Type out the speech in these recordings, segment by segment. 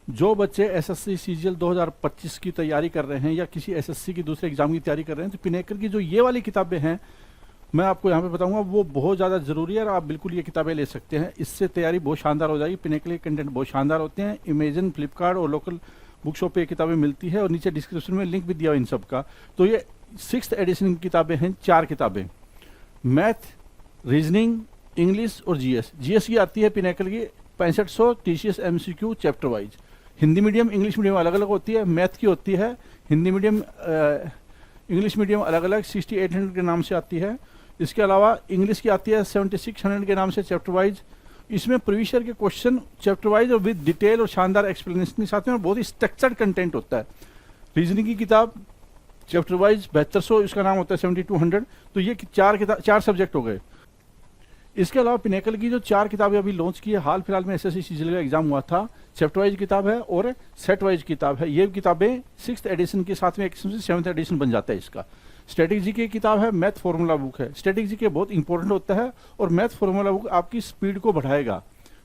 जो बच्चे SSC CGL 2025 की तैयारी कर रहे हैं या किसी एसएससी की दूसरे एग्जाम की तैयारी कर रहे हैं, तो पिनेकल की जो ये वाली किताबें हैं मैं आपको यहाँ पे बताऊंगा, वो बहुत ज़्यादा ज़रूरी है और आप बिल्कुल ये किताबें ले सकते हैं। इससे तैयारी बहुत शानदार हो जाएगी। पिनेकल के कंटेंट बहुत शानदार होते हैं। इमेजन, फ्लिपकार्ट और लोकल बुक शॉप पे ये किताबें मिलती है और नीचे डिस्क्रिप्शन में लिंक भी दिया हुआ इन सब का। तो ये 6th एडिशन की किताबें हैं, 4 किताबें, मैथ, रीजनिंग, इंग्लिश और जीएस। जीएस की आती है पिनेकल की 6500 TCS MCQ chapter wise. Hindi medium, English medium अलग अलग होती है। मैथ की होती है, हिंदी मीडियम, इंग्लिश मीडियम अलग अलग 6800 के नाम से आती है। इसके अलावा इंग्लिश की आती है 7600 के नाम से चैप्टर वाइज। इसमें प्रीवियस ईयर के क्वेश्चन चैप्टर वाइज और विद डिटेल और शानदार एक्सप्लेनेशन के साथ में, और बहुत ही स्ट्रक्चर्ड कंटेंट होता है। रीजनिंग की किताब चैप्टर वाइज 7200, इसका नाम होता है 7200। तो ये 4 सब्जेक्ट हो गए। इसके अलावा पिनेकल की जो 4 किताबें अभी लॉन्च की है, हाल फिलहाल में एसएससी सीजीएल का एग्जाम हुआ था, चैप्टर वाइज किताब है और सेट वाइज किताब है। ये किताबें 6th एडिशन के साथ में एक 7th एडिशन बन जाता है इसका। स्ट्रेटेजी की किताब है, मैथ फॉर्मूला बुक है। स्ट्रेटेजी के बहुत इंपॉर्टेंट होता है और मैथ फॉर्मूला बुक आपकी स्पीड को बढ़ाएगा।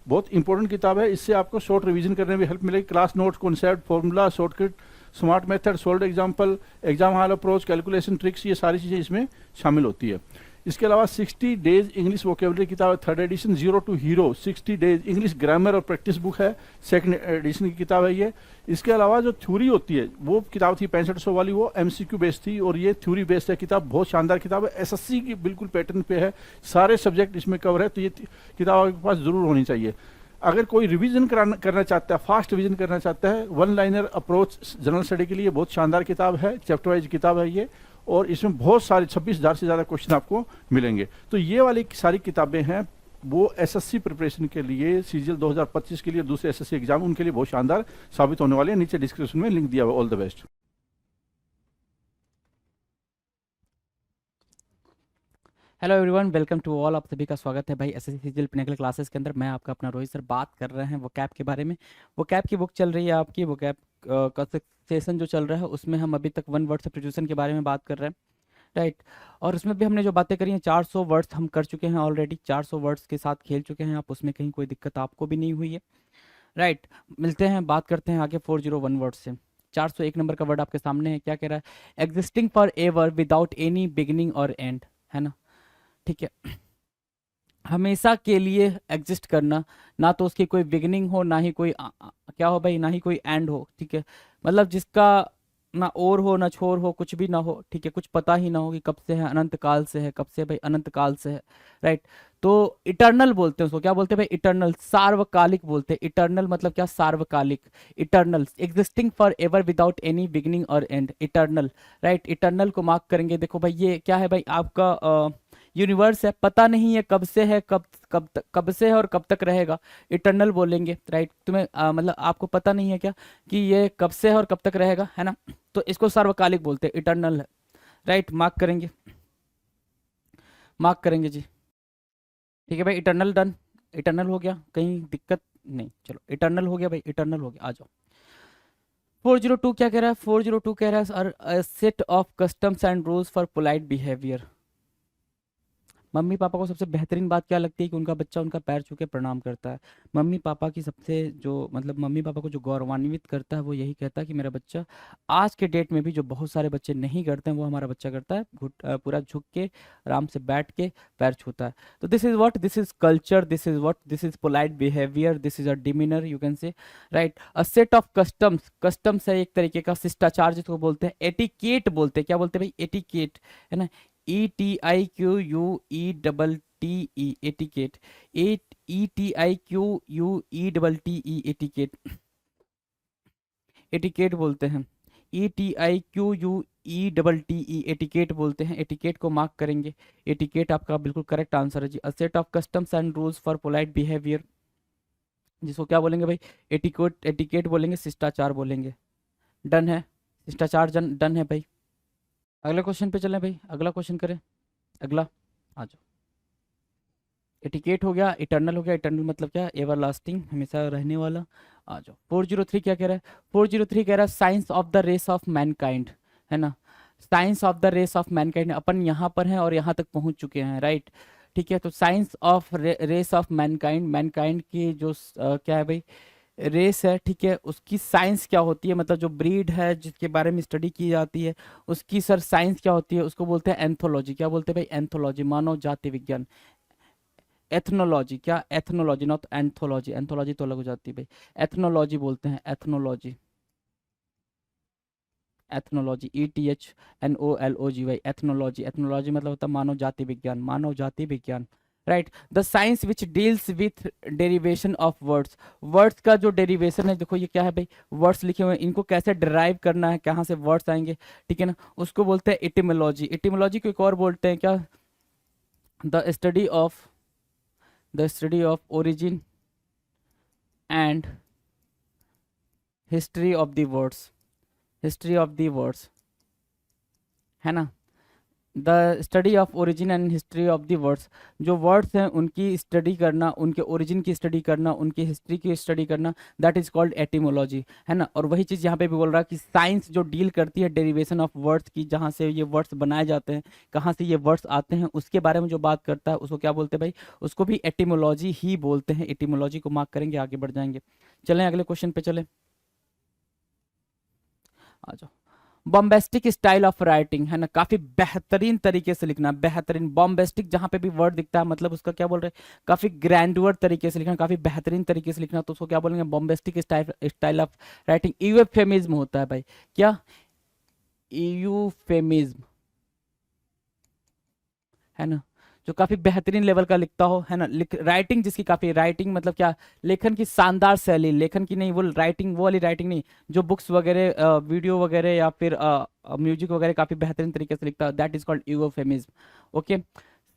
बहुत इंपॉर्टेंट किताब है। इससे आपको शॉर्ट रिवीजन करने में हेल्प मिलेगी। Class notes, concept, formula, shortcut, smart method, sold example, exam hall approach, calculation tricks, ये सारी चीज़ें इसमें शामिल होती है। इसके अलावा 60 डेज इंग्लिश वोकेबलरी किताब है, 3rd edition, zero to hero 60 days English grammar और प्रैक्टिस बुक है, 2nd एडिशन की किताब है ये। इसके अलावा जो थ्योरी होती है, वो किताब थी 6500 वाली, वो एमसीक्यू बेस्ड थी और ये थ्योरी बेस्ड है किताब। बहुत शानदार किताब है, एसएससी की बिल्कुल पैटर्न पे है, सारे सब्जेक्ट इसमें कवर है। तो ये किताब आपके पास जरूर होनी चाहिए। अगर कोई रिवीजन करना चाहता है, फास्ट रिवीजन करना चाहता है, 1 लाइनर अप्रोच जनरल स्टडी के लिए बहुत शानदार किताब है, चैप्टर वाइज किताब है ये। और इसमें बहुत सारे 26,000 से ज़्यादा क्वेश्चन आपको मिलेंगे। तो ये वाली सारी किताबें हैं, वो एसएससी प्रिपरेशन के लिए, सीजीएल 2025 के लिए, दूसरे एसएससी एग्जाम, उनके लिए बहुत शानदार साबित होने वाले हैं। नीचे डिस्क्रिप्शन में लिंक दिया हुआ। All the best. Hello everyone, welcome to all. आप सभी का स्वागत है भाई एसएससी सीजीएल पिनेकल क्लासेस के अंदर। मैं आपका अपना रोहित सर बात कर रहे हैं वो कैप के बारे में। वो कैप की बुक चल रही है आपकी, वो कैप का सेशन जो चल रहा है उसमें हम अभी तक 1 वर्ड सब्स्टिट्यूशन के बारे में बात कर रहे हैं, राइट। और उसमें भी हमने जो बातें करी हैं, 400 वर्ड्स हम कर चुके हैं ऑलरेडी, 400 वर्ड्स के साथ खेल चुके हैं आप। उसमें कहीं कोई दिक्कत आपको भी नहीं हुई है, राइट। मिलते हैं, बात करते हैं आगे 401 वर्ड से। 401 नंबर का वर्ड आपके सामने है। क्या कह रहा है? Existing for ever without any beginning और एंड, है ना, ठीक है। हमेशा के लिए एग्जिस्ट करना, ना तो उसकी कोई बिगिनिंग हो, ना ही कोई क्या हो भाई, ना ही कोई एंड हो, ठीक है। मतलब जिसका ना और हो ना छोर हो, कुछ भी ना हो, ठीक है। कुछ पता ही ना हो कि कब से है, अनंत काल से है। कब से भाई? अनंत काल से है, राइट। तो इटर्नल बोलते हैं उसको। क्या बोलते हैं भाई? इटर्नल, सार्वकालिक बोलते हैं। इटर्नल मतलब क्या? सार्वकालिक। Eternal, existing for ever without any beginning और एंड, इटर्नल, राइट। इटर्नल को मार्क करेंगे। देखो भाई, ये क्या है भाई? आपका यूनिवर्स है, पता नहीं है कब से है, कब से है और कब तक रहेगा, इटर्नल बोलेंगे, राइट। तुम्हें मतलब आपको पता नहीं है क्या कि ये कब से है और कब तक रहेगा, है ना। तो इसको सार्वकालिक बोलते हैं, इटर्नल है, राइट। मार्क करेंगे, मार्क करेंगे जी, ठीक है भाई। इटर्नल डन, इटर्नल हो गया, कहीं दिक्कत नहीं। चलो, इटर्नल हो गया भाई, इटर्नल हो गया। आ जाओ। 402 क्या कह रहा है? 402 कह रहा है set of customs and rules for polite behaviour. Mummy papa को सबसे बेहतरीन बात क्या लगती है? कि उनका बच्चा उनका पैर छू के प्रणाम करता है। मम्मी पापा की सबसे जो मतलब मम्मी पापा को जो गौरवान्वित करता है वो यही कहता है कि मेरा बच्चा, आज के डेट में भी जो बहुत सारे बच्चे नहीं करते हैं वो हमारा बच्चा करता है। पूरा झुक के आराम से बैठ के पैर छूता है। तो this is what, this is culture, this is what, this is polite behaviour, this is a demeanour, you can say, right. A set of customs, customs है एक तरीके का शिष्टाचार जिसको बोलते हैं। एटिकेट बोलते हैं। क्या बोलते हैं भाई? एटिकेट, है ना। ETIQUETTE, etiquette. ETIQUETTE, etiquette, etiquette बोलते हैं। ETIQUETTE, एटिकेट बोलते हैं। एटिकेट को मार्क करेंगे। एटिकेट आपका बिल्कुल करेक्ट आंसर है जी। A set of customs and rules for polite behaviour, जिसको क्या बोलेंगे भाई? एटिकेट, एटिकेट बोलेंगे, शिष्टाचार बोलेंगे। डन है, शिष्टाचार डन है भाई। अगले क्वेश्चन पे चलें भाई, अगला क्वेश्चन करें। अगला आ जाओ। एटिकेट हो गया, इटर्नल हो गया। इटर्नल मतलब क्या? एवर लास्टिंग, हमेशा रहने वाला। आ जाओ। 403 क्या कह रहा है? 403 कह रहा है science of the race of mankind, है ना। Science of the race of mankind, अपन यहाँ पर हैं और यहाँ तक पहुँच चुके हैं, राइट, ठीक है। तो science of race of mankind, mankind की जो क्या है भाई? रेस है, ठीक है, उसकी साइंस क्या होती है, मतलब जो ब्रीड है जिसके बारे में स्टडी की जाती है उसकी सर साइंस क्या होती है, उसको बोलते हैं एंथोलॉजी। क्या बोलते हैं भाई? एंथोलॉजी, मानव जाति विज्ञान। एथनोलॉजी, क्या? Ethnology, not anthology. एंथोलॉजी तो अलग हो जाती है भाई। एथनोलॉजी बोलते हैं, ethnology. Ethnology, ETHNOLOGY, ethnology. Ethnology मतलब होता है मानव जाति विज्ञान, मानव जाति विज्ञान। Right, the science which deals with derivation of words. Words का जो डेरिवेशन है, देखो ये क्या है भाई, वर्ड्स लिखे हुए हैं, इनको कैसे डिराइव करना है, कहाँ से वर्ड्स आएंगे, ठीक है ना, उसको बोलते हैं इटिमोलॉजी। इटिमोलॉजी को एक और बोलते हैं क्या? The study of, the study of origin and history of the words, history of the words, है ना। The study of origin and history of the words, जो वर्ड्स हैं उनकी स्टडी करना, उनके ओरिजिन की स्टडी करना, उनकी हिस्ट्री की स्टडी करना, दैट इज कॉल्ड एटिमोलॉजी, है ना। और वही चीज़ यहाँ पे भी बोल रहा है कि साइंस जो डील करती है डेरिवेशन ऑफ वर्ड्स की, जहाँ से ये वर्ड्स बनाए जाते हैं, कहाँ से ये वर्ड्स आते हैं, उसके बारे में जो बात करता है उसको क्या बोलते हैं भाई? उसको भी एटिमोलॉजी ही बोलते हैं। एटिमोलॉजी को मार्क करेंगे, आगे बढ़ जाएंगे। चलें अगले क्वेश्चन पे चलें, आ जाओ। बॉम्बेस्टिक स्टाइल ऑफ राइटिंग, है ना, काफी बेहतरीन तरीके से लिखना, बेहतरीन। बॉम्बेस्टिक जहां पे भी वर्ड दिखता है मतलब उसका क्या बोल रहे हैं? काफी ग्रैंडवर तरीके से लिखना, काफी बेहतरीन तरीके से लिखना, तो उसको क्या बोलेंगे? Bombastic style, style of writing. Euphemism होता है भाई, क्या? यूफेमिज्म, है ना, जो काफी बेहतरीन लेवल का लिखता हो, है ना। राइटिंग जिसकी काफी, राइटिंग मतलब क्या? लेखन की शानदार शैली, लेखन की नहीं, वो राइटिंग, वो वाली राइटिंग नहीं, जो बुक्स वगैरह, वीडियो वगैरह या फिर म्यूजिक वगैरह काफी बेहतरीन तरीके से लिखता है, that is called euphemism. Okay.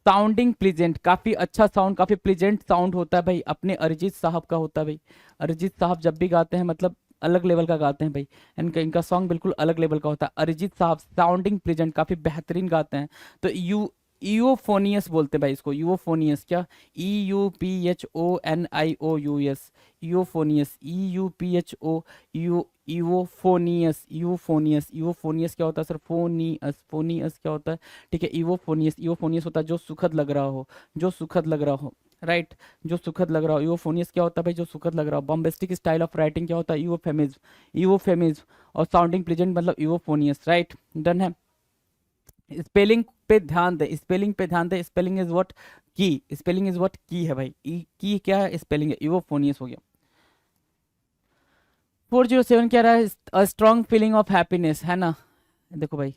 Sounding pleasant, काफी अच्छा साउंड, काफी प्लीजेंट साउंड होता है भाई, अपने अरिजीत साहब का होता है भाई। अरिजीत साहब जब भी गाते हैं मतलब अलग लेवल का गाते हैं भाई, इनका इनका सॉन्ग बिल्कुल अलग लेवल का होता है। अरिजीत साहब साउंडिंग प्लीजेंट, काफी बेहतरीन गाते हैं। तो यूफोनियस बोलते हैं भाई इसको, यूफोनियस, क्या? EUPHONIOUS, यूफोनियस, EUPHO, यूफोनियस, यूफोनियस। यूफोनियस क्या होता है सर? फोनियस, फोनियस क्या होता है? ठीक है, यूफोनियस, यूफोनियस होता है जो सुखद लग रहा हो, जो सुखद लग रहा हो, राइट, जो सुखद लग रहा हो। यूफोनियस क्या होता है भाई? जो सुखद लग रहा हो। बॉम्बेस्टिक स्टाइल ऑफ राइटिंग क्या होता है? Euphemism, euphemism. और साउंडिंग प्लीजेंट मतलब यूफोनियस, राइट, डन है। स्पेलिंग पे ध्यान दें, स्पेलिंग पे ध्यान दें। Spelling is what? की। Spelling is what? की है भाई। की क्या है? स्पेलिंग है। यूफोनियस हो गया। 407 क्या रहा है? A strong feeling of happiness, है ना। देखो भाई,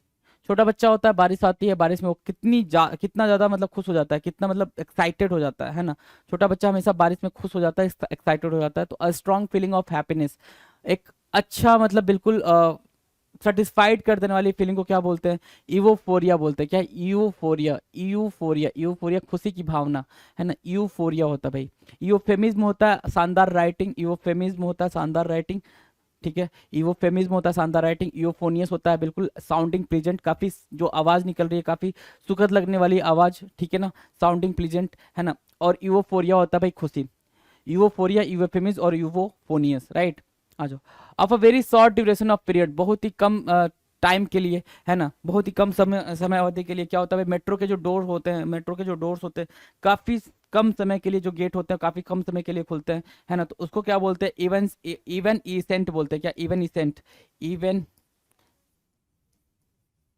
छोटा बच्चा होता है, बारिश आती है, बारिश में वो कितना ज्यादा मतलब खुश हो जाता है, कितना मतलब एक्साइटेड हो जाता है ना। छोटा बच्चा हमेशा बारिश में खुश हो जाता है, एक्साइटेड हो जाता है। तो a strong feeling of happiness, एक अच्छा मतलब बिल्कुल सेटिस्फाइड कर देने वाली फीलिंग को क्या बोलते हैं? यूफोरिया बोलते हैं। क्या? यूफोरिया, यूफोरिया, यूफोरिया, खुशी की भावना, है ना, यूफोरिया होता है भाई। यूफेमिज्म होता है शानदार राइटिंग, यूफेमिज्म होता है शानदार राइटिंग, ठीक है। यूफेमिज्म होता है शानदार राइटिंग। यूफोनियस होता है बिल्कुल साउंडिंग प्लीजेंट, काफी जो आवाज निकल रही है काफी सुखद लगने वाली आवाज, ठीक है ना, साउंडिंग प्लीजेंट, है ना। और यूफोरिया होता है भाई खुशी। यूफोरिया, यूफेमिज और यूफोनियस, राइट। आ जाओ। Of a very short duration of period, बहुत ही कम टाइम के लिए, है ना, बहुत ही कम समय अवधि के लिए। क्या होता है भाई? मेट्रो के जो डोर होते हैं, मेट्रो के जो डोर्स होते हैं, काफी कम समय के लिए, जो गेट होते हैं काफी कम समय के लिए खुलते हैं, है ना। तो उसको क्या बोलते हैं? इवन इसेंट बोलते हैं। क्या? इवन इसेंट, इवन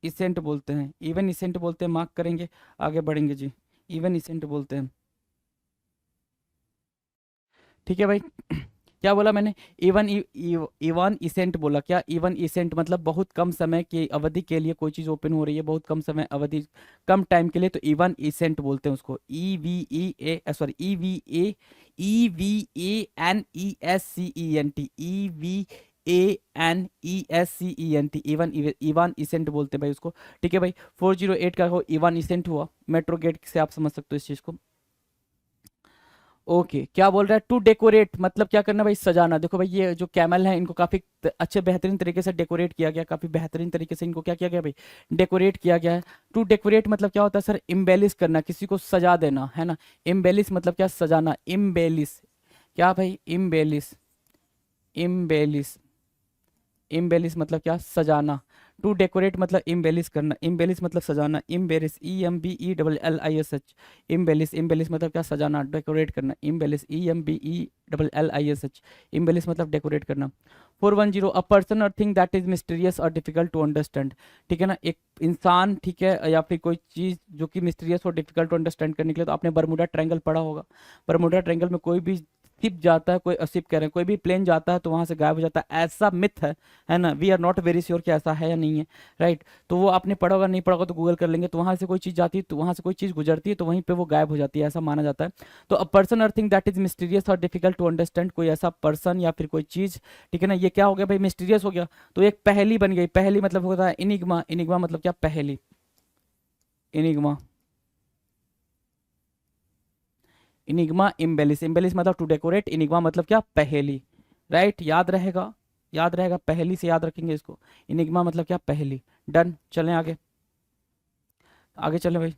इसेंट बोलते हैं, इवन इसेंट बोलते हैं। मार्क करेंगे, आगे बढ़ेंगे जी। इवन इसेंट बोलते हैं, ठीक है भाई। क्या बोला मैंने? इवन इवन इसेंट बोला। क्या? इवन इसेंट मतलब बहुत कम समय की अवधि के लिए कोई चीज़ ओपन हो रही है, बहुत कम समय अवधि, कम टाइम के लिए, तो इवन इसेंट बोलते हैं उसको। EVENESCENT, EVANESCENT, इवन, इवन इसेंट बोलते हैं भाई उसको, ठीक है भाई। 408 का हो इवन इसेंट हुआ, मेट्रो गेट से आप समझ सकते हो इस चीज़ को। ओके, क्या बोल रहा है? टू डेकोरेट मतलब क्या करना भाई? सजाना। देखो भाई, ये जो कैमल है इनको काफी अच्छे बेहतरीन तरीके से डेकोरेट किया गया, काफी बेहतरीन तरीके से इनको क्या किया गया भाई? डेकोरेट किया गया है। टू डेकोरेट मतलब क्या होता है सर? इम्बेलिश करना, किसी को सजा देना, है ना। इम्बेलिश मतलब क्या? सजाना। इम्बेलिश, क्या भाई? इम्बेलिश, इम्बेलिश, इम्बेलिस मतलब क्या, सजाना। टू डेकोरेट मतलब इम्बेलिस करना, इम्बेलिस मतलब सजाना, इम्बेलिस EMBELLISH, इम्बेलिस, इम्बेलिस मतलब क्या, सजाना, डेकोरेट करना, इम्बेलिस EMBELLISH, इम्बेलिस मतलब डेकोरेट करना। 410, अ पर्सन और थिंग दैट इज मिस्टीरियस और डिफिकल्ट टू अंडरस्टैंड, ठीक है ना, एक इंसान, ठीक है, या फिर कोई चीज़ जो कि मिस्टीरियस और डिफिकल्ट टू अंडरस्टैंड करने के लिए, तो आपने बर्मुडा ट्रायंगल पढ़ा होगा। बर्मुडा ट्रायंगल में कोई भी शिप जाता है, कोई शिप कह रहे हैं, कोई भी प्लेन जाता है तो वहां से गायब हो जाता है, ऐसा मिथ है ना, we are not very sure कि ऐसा है या नहीं है, राइट। तो वो आपने पढ़ा होगा, नहीं पढ़ा होगा तो गूगल कर लेंगे, तो वहां से कोई चीज़ जाती है, तो वहां से कोई चीज़ गुजरती है तो वहीं पे वो गायब हो जाती है, ऐसा माना जाता है। तो अ पर्सन और थिंग दैट इज मिस्टीरियस और डिफिकल्ट टू अंडरस्टैंड, कोई ऐसा पर्सन या फिर कोई चीज़, ठीक है ना, ये क्या हो गया भाई, मिस्टीरियस हो गया, तो एक पहेली बन गई। पहेली मतलब होता है इनिग्मा, इनिग्मा मतलब क्या, पहेली, इनिग्मा, इनिग्मा, इम्बेलिस, इम्बेलिस मतलब टू डेकोरेट, इनिग्मा मतलब क्या, पहेली, राइट, याद रहेगा, याद रहेगा, पहेली से याद रखेंगे इसको, इनिग्मा मतलब क्या, पहेली। डन, चलें आगे, आगे चलें भाई।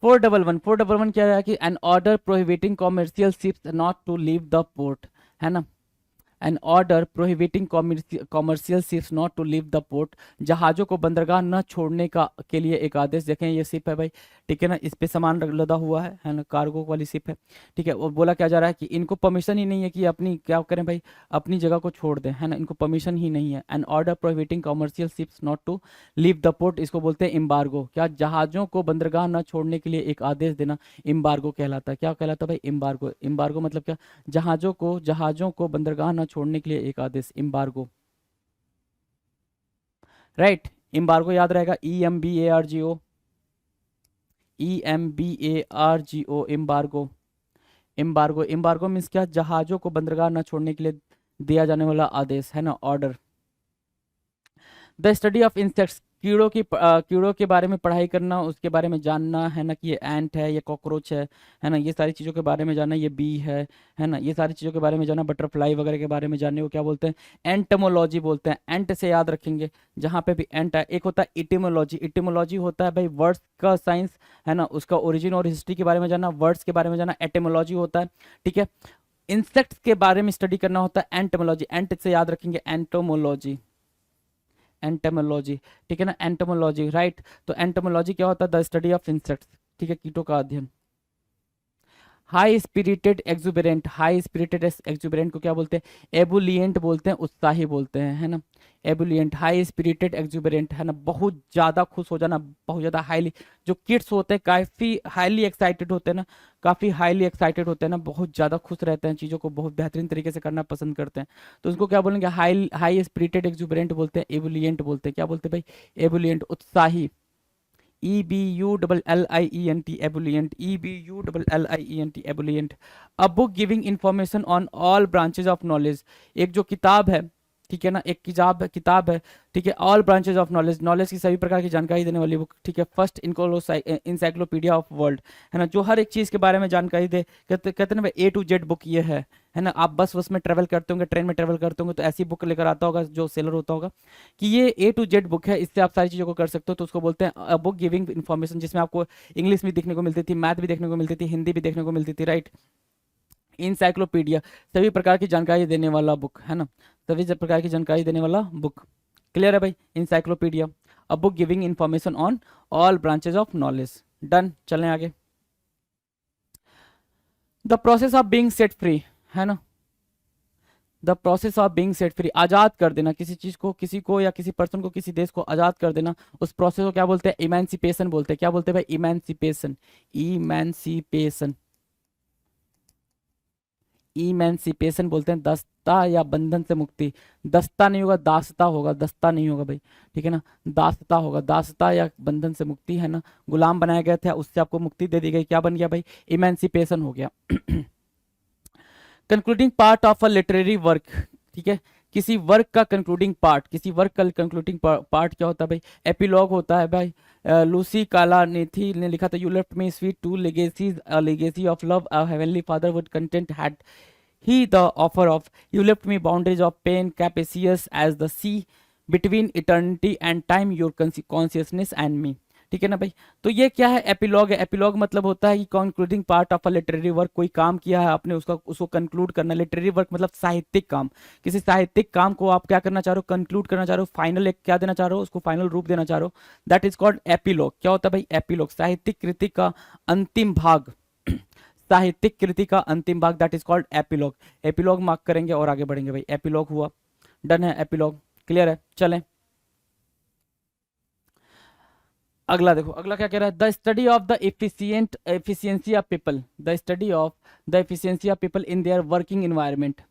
411 क्या है कि an order prohibiting commercial ships not to leave the port, है ना, an order prohibiting commercial ships not to leave the port, जहाज़ों को बंदरगाह न छोड़ने का के लिए एक आदेश। देखें ये शिप है भाई, ठीक है ना, इस पे सामान लदा हुआ है ना, कार्गो वाली शिप है, ठीक है। वो बोला क्या जा रहा है कि इनको परमिशन ही नहीं है कि अपनी क्या करें भाई, अपनी जगह को छोड़ दें, है ना, इनको परमिशन ही नहीं है। An order prohibiting commercial ships not to leave the port, इसको बोलते हैं एम्बार्गो। क्या, जहाज़ों को बंदरगाह न छोड़ने के लिए एक आदेश देना एम्बार्गो कहलाता है। क्या कहलाता है भाई, एम्बार्गो। एम्बार्गो मतलब क्या, जहाज़ों को बंदरगाह न छोड़ने के लिए एक आदेश, एम्बार्गो, राइट। एम्बार्गो याद रहेगा, EMBARGO, EMBARGO, embargo, embargo, embargo means क्या, जहाज़ों को बंदरगाह न छोड़ने के लिए दिया जाने वाला आदेश, है ना, order. The study of insects, कीड़ों के बारे में पढ़ाई करना, उसके बारे में जानना, है ना, कि ये एंट है, ये कॉकरोच है ना, ये सारी चीज़ों के बारे में जानना, ये बी है ना, ये सारी चीज़ों के बारे में जानना, बटरफ्लाई वगैरह के बारे में जानने को क्या बोलते हैं, एंटमोलॉजी बोलते हैं। एंट से याद रखेंगे, जहाँ पे भी एंट है। एक होता है इटिमोलॉजी, इटिमोलॉजी होता है भाई वर्ड्स का साइंस, है ना, उसका ओरिजिन और हिस्ट्री के बारे में जानना, वर्ड्स के बारे में जानना, एटिमोलॉजी होता है, ठीक है। इंसेक्ट्स के बारे में स्टडी करना होता है एंटमोलॉजी, एंट से याद रखेंगे एंटोमोलॉजी, एंटोमोलॉजी, ठीक है ना, एंटोमोलॉजी, राइट। तो एंटोमोलॉजी क्या होता है, द स्टडी ऑफ इंसेक्ट्स, ठीक है, कीटों का अध्ययन। हाई स्पिरिटेड एक्सुबेरेंट, हाई स्पिरिटेड एक्सुबेरेंट को क्या बोलते हैं, एबुलियंट बोलते हैं, उत्साही बोलते हैं, है ना, एबुलियंट। हाई स्पिरिटेड एक्सुबेरेंट, है ना, बहुत ज़्यादा खुश हो जाना, बहुत ज़्यादा हाईली, जो किड्स होते हैं काफ़ी हाईली एक्साइटेड होते हैं ना, काफ़ी हाईली एक्साइटेड होते हैं ना, बहुत ज़्यादा खुश रहते हैं, चीज़ों को बहुत बेहतरीन तरीके से करना पसंद करते हैं, तो उसको क्या बोलेंगे, हाई हाई स्पिरिटेड एक्सुबेरेंट बोलते हैं, एबुलियंट बोलते हैं। क्या बोलते हैं भाई, एबुलियंट, उत्साही, EBULLIENT, ebullient, EBULLIENT, ebullient. A book giving information on all branches of knowledge, एक जो किताब है, ठीक है ना, एक किताब है, ठीक है, all branches of knowledge, knowledge की सभी प्रकार की जानकारी देने वाली बुक, ठीक है। फर्स्ट इंसाइक्लोपीडिया ऑफ वर्ल्ड, है ना, जो हर एक चीज़ के बारे में जानकारी दे, कहते ना भाई A to Z बुक ये है ना। आप बस में ट्रेवल करते होंगे, ट्रेन में ट्रेवल करते होंगे, तो ऐसी बुक लेकर आता होगा जो सेलर होता होगा कि ये A to Z बुक है, इससे आप सारी चीज़ों को कर सकते हो, तो उसको बोलते हैं बुक गिविंग इन्फॉर्मेशन, जिसमें आपको इंग्लिश भी देखने को मिलती थी, मैथ भी देखने को मिलती थी, हिंदी भी देखने को मिलती थी, राइट। इंसाइक्लोपीडिया, सभी प्रकार की जानकारी देने वाला बुक, है ना, सभी प्रकार की जानकारी देने वाला बुक, क्लियर है भाई, encyclopedia. A book giving information on all branches of knowledge. Done, चलें आगे। The process of being set free, है ना, the process of being set free, आज़ाद कर देना किसी चीज़ को, किसी को या किसी पर्सन को, किसी देश को आज़ाद कर देना, उस प्रोसेस को क्या बोलते हैं, इमेंसिपेशन बोलते हैं। क्या बोलते हैं भाई, इमेंसिपेशन, इमेंसिपेशन, इमेंसिपेशन बोलते हैं, दस्ता या बंधन से मुक्ति, दस्ता नहीं होगा, दासता होगा, दस्ता नहीं होगा भाई, ठीक है ना, दासता होगा, दासता या बंधन से मुक्ति, है ना, गुलाम बनाया गया था, उससे आपको मुक्ति दे दी गई, क्या बन गया भाई, इमेंसिपेशन हो गया। Concluding part of a literary work, ठीक है, किसी वर्क का कंक्लूडिंग पार्ट, किसी वर्क का कंक्लूडिंग पार्ट क्या होता है भाई, एपिलॉग होता है भाई। लूसी कालानेथी ने लिखा था, you left me sweet two legacies, a legacy of love, a heavenly father would content had he the offer of, you left me boundaries of pain capacious as the sea, between eternity and time your consciousness and me, ठीक है ना भाई। तो ये क्या है, epilogue है। Epilogue मतलब होता है कि concluding part of a literary work, कोई काम किया है आपने, उसका उसको कंक्लूड करना। लिटरेरी वर्क मतलब साहित्यिक काम, किसी साहित्यिक काम को आप क्या करना चाह रहे हो, कंक्लूड करना चाह रहे हो, फाइनल एक क्या देना चाह रहे हो, उसको फाइनल रूप देना चाह रहे हो, दैट इज कॉल्ड एपिलॉग। क्या होता है भाई, एपिलॉग, साहित्यिक कृति का अंतिम भाग साहित्यिक कृति का अंतिम भाग, that is called epilogue. Epilogue mark करेंगे और आगे बढ़ेंगे भाई। एपिलॉग हुआ, डन है एपिलॉग, क्लियर है। चलें अगला, देखो अगला क्या कह रहा है, the study of the efficiency of people, the study of the efficiency of people in their working environment.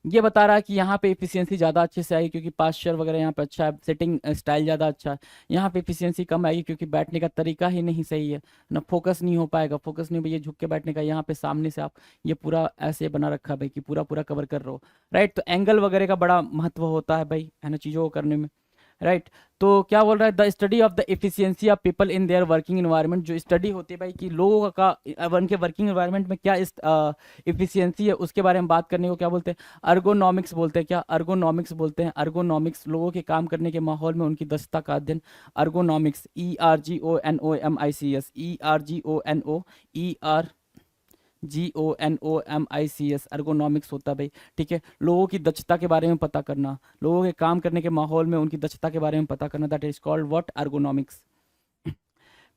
ये बता रहा है कि यहाँ पे एफिशिएंसी ज़्यादा अच्छे से आएगी क्योंकि पास्चर वगैरह यहाँ पे अच्छा है, सेटिंग स्टाइल ज़्यादा अच्छा है। यहाँ पे एफिशिएंसी कम आएगी क्योंकि बैठने का तरीका ही नहीं सही है ना, फोकस नहीं हो पाएगा, फोकस नहीं, भैया झुक के बैठने का, यहाँ पे सामने से आप ये पूरा ऐसे बना रखा है भाई कि पूरा पूरा कवर कर रहे हो, राइट। तो एंगल वगैरह का बड़ा महत्व होता है भाई, है ना, चीज़ों को करने में, राइट। तो क्या बोल रहा है, the study of the efficiency of people in their working environment, जो स्टडी होती है भाई कि लोगों का उनके वर्किंग इन्वायरमेंट में क्या एफिशिएंसी है, उसके बारे में बात करने को क्या बोलते हैं, अर्गोनॉमिक्स बोलते हैं। क्या अर्गोनॉमिक्स बोलते हैं, अर्गोनॉमिक्स, लोगों के काम करने के माहौल में उनकी दक्षता का अध्ययन, अर्गोनॉमिक्स, ERGONOMICS, ERGONOMICS, अर्गोनॉमिक्स होता है भाई, ठीक है। लोगों की दक्षता के बारे में पता करना, लोगों के काम करने के माहौल में उनकी दक्षता के बारे में पता करना, that is called what, ergonomics.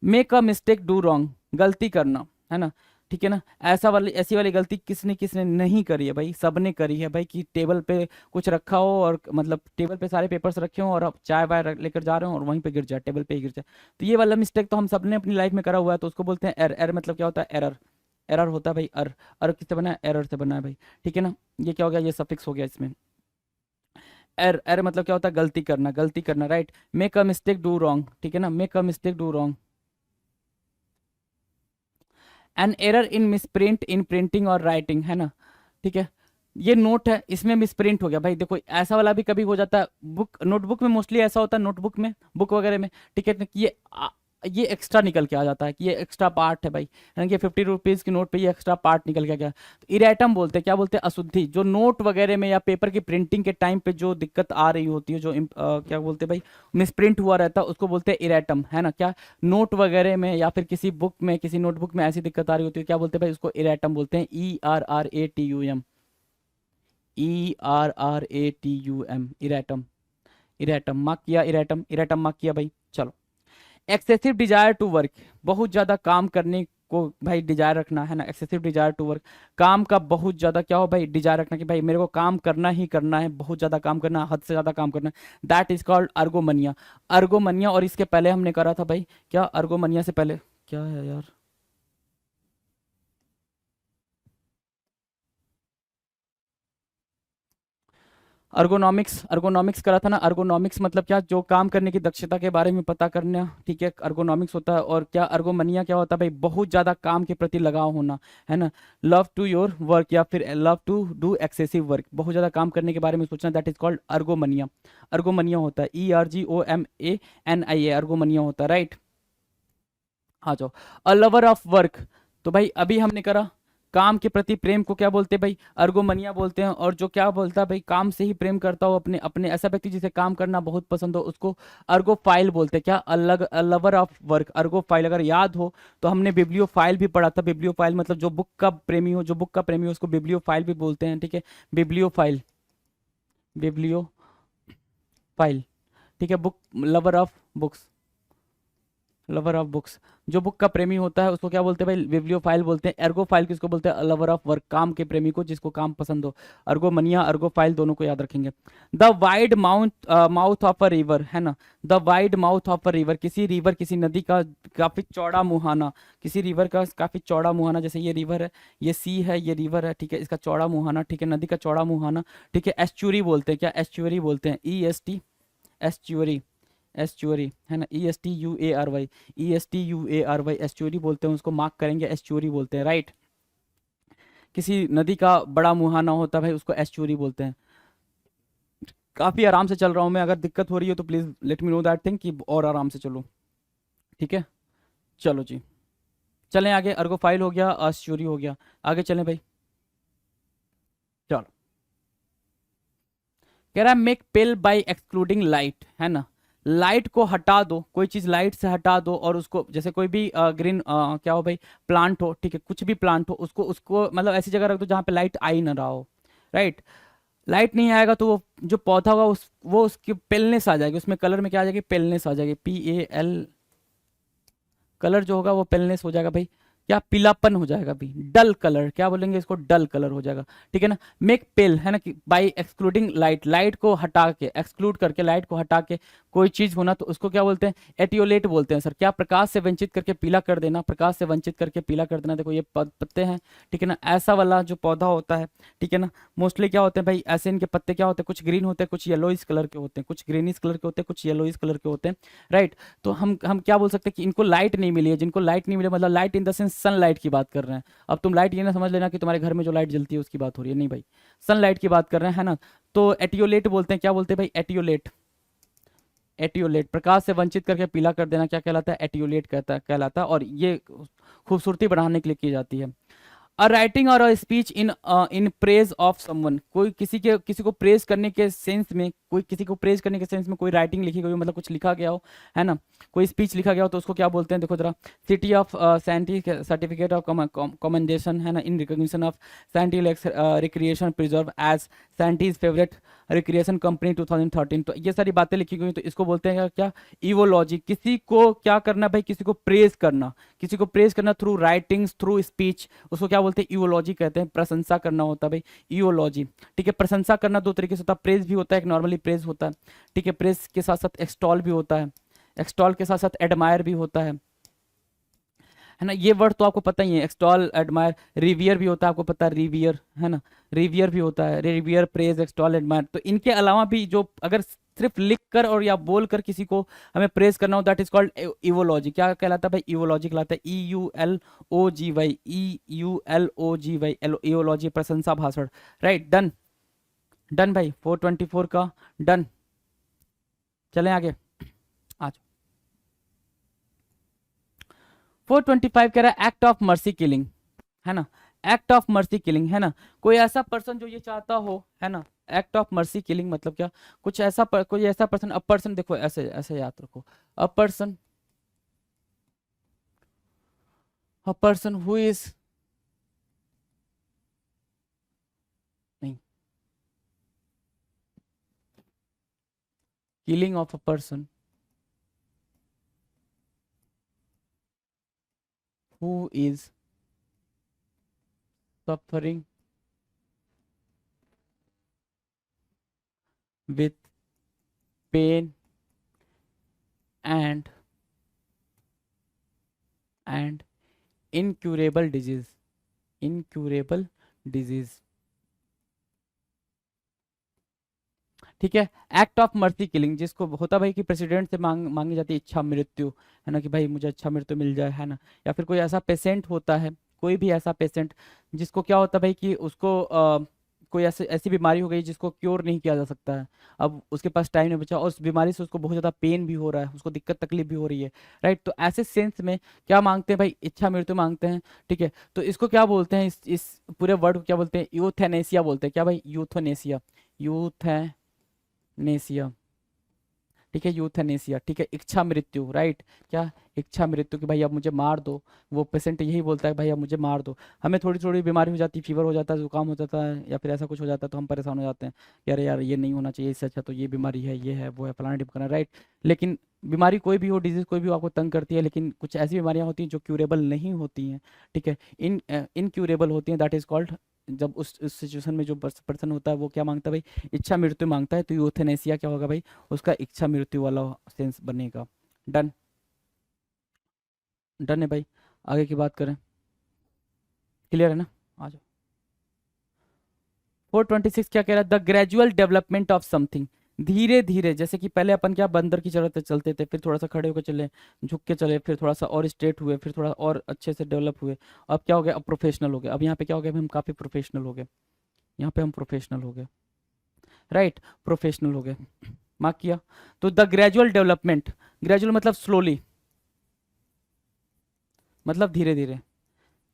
Make a mistake, do wrong, गलती करना, है ना, ठीक है ना। ऐसी वाली गलती किसने किसने नहीं करी है भाई, सबने करी है भाई, कि टेबल पे कुछ रखा हो और मतलब टेबल पे सारे पेपर्स रखे हो और आप चाय वाय लेकर जा रहे हो और वहीं पे गिर जाए, टेबल पे ही गिर जाए, तो ये वाला मिस्टेक तो हम सबने अपनी लाइफ में करा हुआ है, तो उसको बोलते हैं एरर। एरर मतलब क्या होता है, एरर। एरर होता है भाई, अर किससे बना है, एरर से बना है भाई, ठीक है ना। ये क्या हो गया, ये सफिक्स हो गया इसमें। एर मतलब क्या होता है, गलती करना, गलती करना, right. Make a mistake, do wrong, ठीक है ना, make a mistake, do wrong. An error in misprint in printing और राइटिंग, है ना, ठीक है। ये नोट है, इसमें मिसप्रिंट हो गया भाई, देखो ऐसा वाला भी कभी हो जाता है, बुक नोटबुक में मोस्टली ऐसा होता है, नोटबुक में, बुक वगैरह में, ठीक है, कि ये एक्स्ट्रा निकल के आ जाता है कि ये एक्स्ट्रा पार्ट है भाई, है ना, ये 50 रुपीज़ की नोट पे ये एक्स्ट्रा पार्ट निकल के आ गया, तो इरेटम बोलते हैं, क्या बोलते हैं, अशुद्धि, जो नोट वगैरह में या पेपर की प्रिंटिंग के टाइम पे जो दिक्कत आ रही होती है, जो क्या बोलते हैं भाई, मिसप्रिंट हुआ रहता है, उसको बोलते हैं इरेटम, है ना। क्या नोट वगैरह में या फिर किसी बुक में, किसी नोटबुक में ऐसी दिक्कत आ रही होती है, क्या बोलते हैं भाई, उसको इरेटम बोलते हैं, ERRATUM, ERRATUM, इरेटम। इरेटम मार्क किया, इरेटम, इरेटम मार्क किया भाई। चलो, एक्सेसिव डिजायर टू वर्क, बहुत ज्यादा काम करने को भाई डिजायर रखना, है ना, एक्सेसिव डिजायर टू वर्क, काम का बहुत ज्यादा क्या हो भाई, डिजायर रखना कि भाई मेरे को काम करना ही करना है, बहुत ज्यादा काम करना, हद से ज्यादा काम करना, दैट इज कॉल्ड अर्गोमनिया। अर्गोमनिया, और इसके पहले हमने करा था भाई, क्या अर्गोमनिया से पहले क्या है यार, अर्गोनॉमिक्स, अर्गोनॉमिक्स करा था ना। अर्गोनॉमिक्स मतलब क्या, जो काम करने की दक्षता के बारे में पता करना, ठीक है, अर्गोनॉमिक्स होता है। और क्या अर्गोमनिया क्या होता है भाई, बहुत ज़्यादा काम के प्रति लगाव होना, है ना, लव टू योर वर्क या फिर love to do excessive work, बहुत ज़्यादा काम करने के बारे में सोचना, that is called ergomania. Ergomania होता है ERGOMANIA, अर्गोमनिया होता है, राइट। आ जाओ, अ लवर ऑफ वर्क, तो भाई अभी हमने करा, काम के प्रति प्रेम को क्या बोलते हैं भाई, अर्गोमनिया बोलते हैं। और जो क्या बोलता है भाई, काम से ही प्रेम करता हो अपने अपने, ऐसा व्यक्ति जिसे काम करना बहुत पसंद हो, उसको अर्गोफाइल बोलते हैं। क्या, अलग, लवर ऑफ वर्क, अर्गोफाइल। अगर याद हो तो हमने बिब्लियोफाइल भी पढ़ा था, बिब्लियोफाइल मतलब जो बुक का प्रेमी हो, जो बुक का प्रेमी हो उसको बिब्लियोफाइल भी बोलते हैं, ठीक है, बिब्लियोफाइल, बिब्लियोफाइल, ठीक है, book, lover of books, lover of books, जो बुक का प्रेमी होता है उसको क्या बोलते हैं भाई, बिब्लियोफाइल बोलते हैं। एर्गोफाइल किसको बोलते हैं, लवर ऑफ वर्क, काम के प्रेमी को, जिसको काम पसंद हो। अर्गोमनिया, अर्गोफाइल दोनों को याद रखेंगे। The wide mouth of a river, है ना, the wide mouth of a river, किसी रिवर, किसी नदी का काफी चौड़ा मुहाना, किसी रिवर का काफी चौड़ा मुहाना, जैसे ये रिवर है, ये सी है, ये रिवर है, ठीक है, इसका चौड़ा मुहाना, ठीक है, नदी का चौड़ा मुहाना, ठीक है, एस्चुरी बोलते हैं। क्या, एस्चुरी बोलते हैं, EST, एस्चुरी, एस्चुअरी, है ना, ESTUARY, ESTUARY, एस्चुअरी बोलते हैं उसको, मार्क करेंगे, एस्चुअरी बोलते हैं, राइट। किसी नदी का बड़ा मुहाना होता है भाई, उसको एस्चुअरी बोलते हैं। काफ़ी आराम से चल रहा हूँ मैं, अगर दिक्कत हो रही हो तो please let me know that thing, कि और आराम से चलो, ठीक है। चलो जी, चलें आगे, अर्गोफाइल हो गया, एस्चुअरी हो गया, आगे चलें भाई। चलो, कह रहा है मेक पेल बाय एक्सक्लूडिंग लाइट, है ना, लाइट को हटा दो, कोई चीज लाइट से हटा दो और उसको, जैसे कोई भी ग्रीन क्या हो भाई, प्लांट हो, ठीक है, कुछ भी प्लांट हो, उसको उसको मतलब ऐसी जगह रख दो जहाँ पे लाइट आ ही ना रहा हो, राइट। लाइट नहीं आएगा तो वो जो पौधा होगा वो उसकी पेलनेस आ जाएगी, उसमें कलर में क्या आ जाएगी, पेलनेस आ जाएगी, PAL, कलर जो होगा वो पेलनेस हो जाएगा भाई, क्या, पीलापन हो जाएगा भाई, डल कलर, क्या बोलेंगे इसको, डल कलर हो जाएगा, ठीक है ना। मेक पेल है ना, कि बाय एक्सक्लूडिंग लाइट, लाइट को हटा के, एक्सक्लूड करके, लाइट को हटा के कोई चीज होना तो उसको क्या बोलते हैं, एटियोलेट बोलते हैं सर। क्या, प्रकाश से वंचित करके पीला कर देना, प्रकाश से वंचित करके पीला कर देना। देखो ये पत्ते हैं, ठीक है ना, ऐसा वाला जो पौधा होता है, ठीक है ना, मोस्टली क्या होते हैं भाई, ऐसे इनके पत्ते क्या होते हैं, कुछ ग्रीन होते हैं, कुछ येलोइस कलर के होते हैं, कुछ ग्रीनिश कलर के होते हैं, कुछ येलोइस कलर के होते हैं, राइट। तो हम क्या बोल सकते हैं कि इनको लाइट नहीं मिली है, जिनको लाइट नहीं मिली मतलब light in the sense sunlight की बात कर रहे हैं। अब तुम लाइट ये ना समझ लेना कि तुम्हारे घर में जो लाइट जलती है उसकी बात हो रही है, नहीं भाई, सनलाइट की बात कर रहे हैं, है ना। तो एटियोलेट बोलते हैं, क्या बोलते हैं भाई, एटियोलेट, एटियोलेट, प्रकाश से वंचित करके पीला कर देना क्या कहलाता है, एटियोलेट कहलाता है, और ये खूबसूरती बढ़ाने के लिए की जाती है। अ राइटिंग और a speech in in praise of someone, कोई किसी को प्रेज करने के सेंस में, कोई किसी को प्रेज करने के सेंस में कोई राइटिंग लिखी गई हो, मतलब कुछ लिखा गया हो, है ना, कोई स्पीच लिखा गया हो, तो उसको क्या बोलते हैं, देखो जरा, city of scientific certificate of commendation, है ना, in recognition of scientific recreation preserve as scientist favourite recreation company 2013। तो ये सारी बातें लिखी गई, तो इसको बोलते हैं क्या, इवोलॉजी। किसी को क्या करना भाई, किसी को प्रेज करना, किसी को प्रेज करना थ्रू राइटिंग्स, थ्रू स्पीच, उसको क्या बोलते हैं, इवोलॉजी कहते हैं। प्रशंसा करना होता है भाई, इवोलॉजी, ठीक है। प्रशंसा करना दो तरीके से होता है, प्रेज भी होता है, एक नॉर्मली प्रेज होता है, ठीक है, प्रेज के साथ साथ एक्सटॉल भी होता है, एक्सटॉल के साथ साथ एडमायर भी होता है ना। ये वर्ड तो आपको पता ही है, एक्सटॉल, एडमायर, रिवियर भी होता है, आपको पता है, रिवियर, है ना, रिवियर भी होता है, रिवियर, प्रेज, एक्सटॉल, एडमायर। तो इनके अलावा भी जो अगर सिर्फ लिख कर और या बोल कर किसी को हमें प्रेज करना हो, दैट इज कॉल्ड इवोलॉजी। क्या कहलाता है भाई, इवोलॉजी कहलाता है, EULOGY, EULOGY, इवोलॉजी, प्रशंसा भाषण, राइट। डन, डन भाई, 424 का डन। चलें आगे, आज 425 कह रहा है एक्ट ऑफ मर्सी किलिंग, है ना, एक्ट ऑफ मर्सी किलिंग, है ना। कोई ऐसा पर्सन जो ये चाहता हो, है ना, एक्ट ऑफ मर्सी किलिंग मतलब क्या, कुछ ऐसा कोई ऐसा पर्सन, अ पर्सन, देखो ऐसे ऐसे याद रखो, a person, a person who is, नहीं, killing of a person who is suffering with pain and incurable disease, incurable disease, ठीक है। एक्ट ऑफ मर्सी किलिंग जिसको होता है भाई कि प्रेसिडेंट से मांगी जाती है इच्छा मृत्यु, है ना, कि भाई मुझे अच्छा मृत्यु मिल जाए, है ना। या फिर कोई ऐसा पेशेंट होता है, कोई भी ऐसा पेशेंट जिसको क्या होता है भाई कि उसको कोई ऐसी बीमारी हो गई जिसको क्योर नहीं किया जा सकता है, अब उसके पास टाइम नहीं बचा और उस बीमारी से उसको बहुत ज़्यादा पेन भी हो रहा है, उसको दिक्कत तकलीफ भी हो रही है, राइट। तो ऐसे सेंस में क्या मांगते हैं भाई, इच्छा मृत्यु मांगते हैं, ठीक है। तो इसको क्या बोलते हैं, इस पूरे वर्ड को क्या बोलते हैं, यूथेनेसिया बोलते हैं। क्या भाई, यूथनेसिया, यूथेनेसिया, ठीक है, यूथेनेसिया, ठीक है। इच्छा मृत्यु, राइट, क्या, इच्छा मृत्यु, कि भाई अब मुझे मार दो, वो पेशेंट यही बोलता है भाई अब मुझे मार दो। हमें थोड़ी थोड़ी बीमारी हो जाती है, फीवर हो जाता है, जुकाम हो जाता है, या फिर ऐसा कुछ हो जाता है, तो हम परेशान हो जाते हैं, यार यार ये नहीं होना चाहिए, इससे अच्छा तो ये बीमारी है, ये है, वो है, फलाना टिपकाना, राइट। लेकिन बीमारी कोई भी हो, डिजीज कोई भी हो, आपको तंग करती है, लेकिन कुछ ऐसी बीमारियां होती हैं जो क्यूरेबल नहीं होती हैं, ठीक है, इनक्यूरेबल होती हैं, दैट इज कॉल्ड, जब उस सिचुएशन में जो पर्सन होता है वो क्या मांगता है भाई, इच्छा मृत्यु मांगता है। तो यूथेनेसिया क्या होगा भाई, उसका इच्छा मृत्यु वाला सेंस बनेगा। डन, डन है भाई, आगे की बात करें, क्लियर है ना, आ जाओ। 426 क्या कह रहा है, the gradual development of something, धीरे धीरे, जैसे कि पहले अपन क्या बंदर की तरह चलते थे, फिर थोड़ा सा खड़े होकर चले, झुक के चले, फिर थोड़ा सा और स्ट्रेट हुए, फिर थोड़ा और अच्छे से डेवलप हुए, अब क्या हो गया, अब प्रोफेशनल हो गए। अब यहाँ पे क्या हो गया, हम काफी प्रोफेशनल हो गए, यहाँ पे हम प्रोफेशनल हो गए, राइट, प्रोफेशनल हो गए, मार्क किया। तो द ग्रेजुअल डेवलपमेंट, ग्रेजुअल मतलब स्लोली, मतलब धीरे धीरे,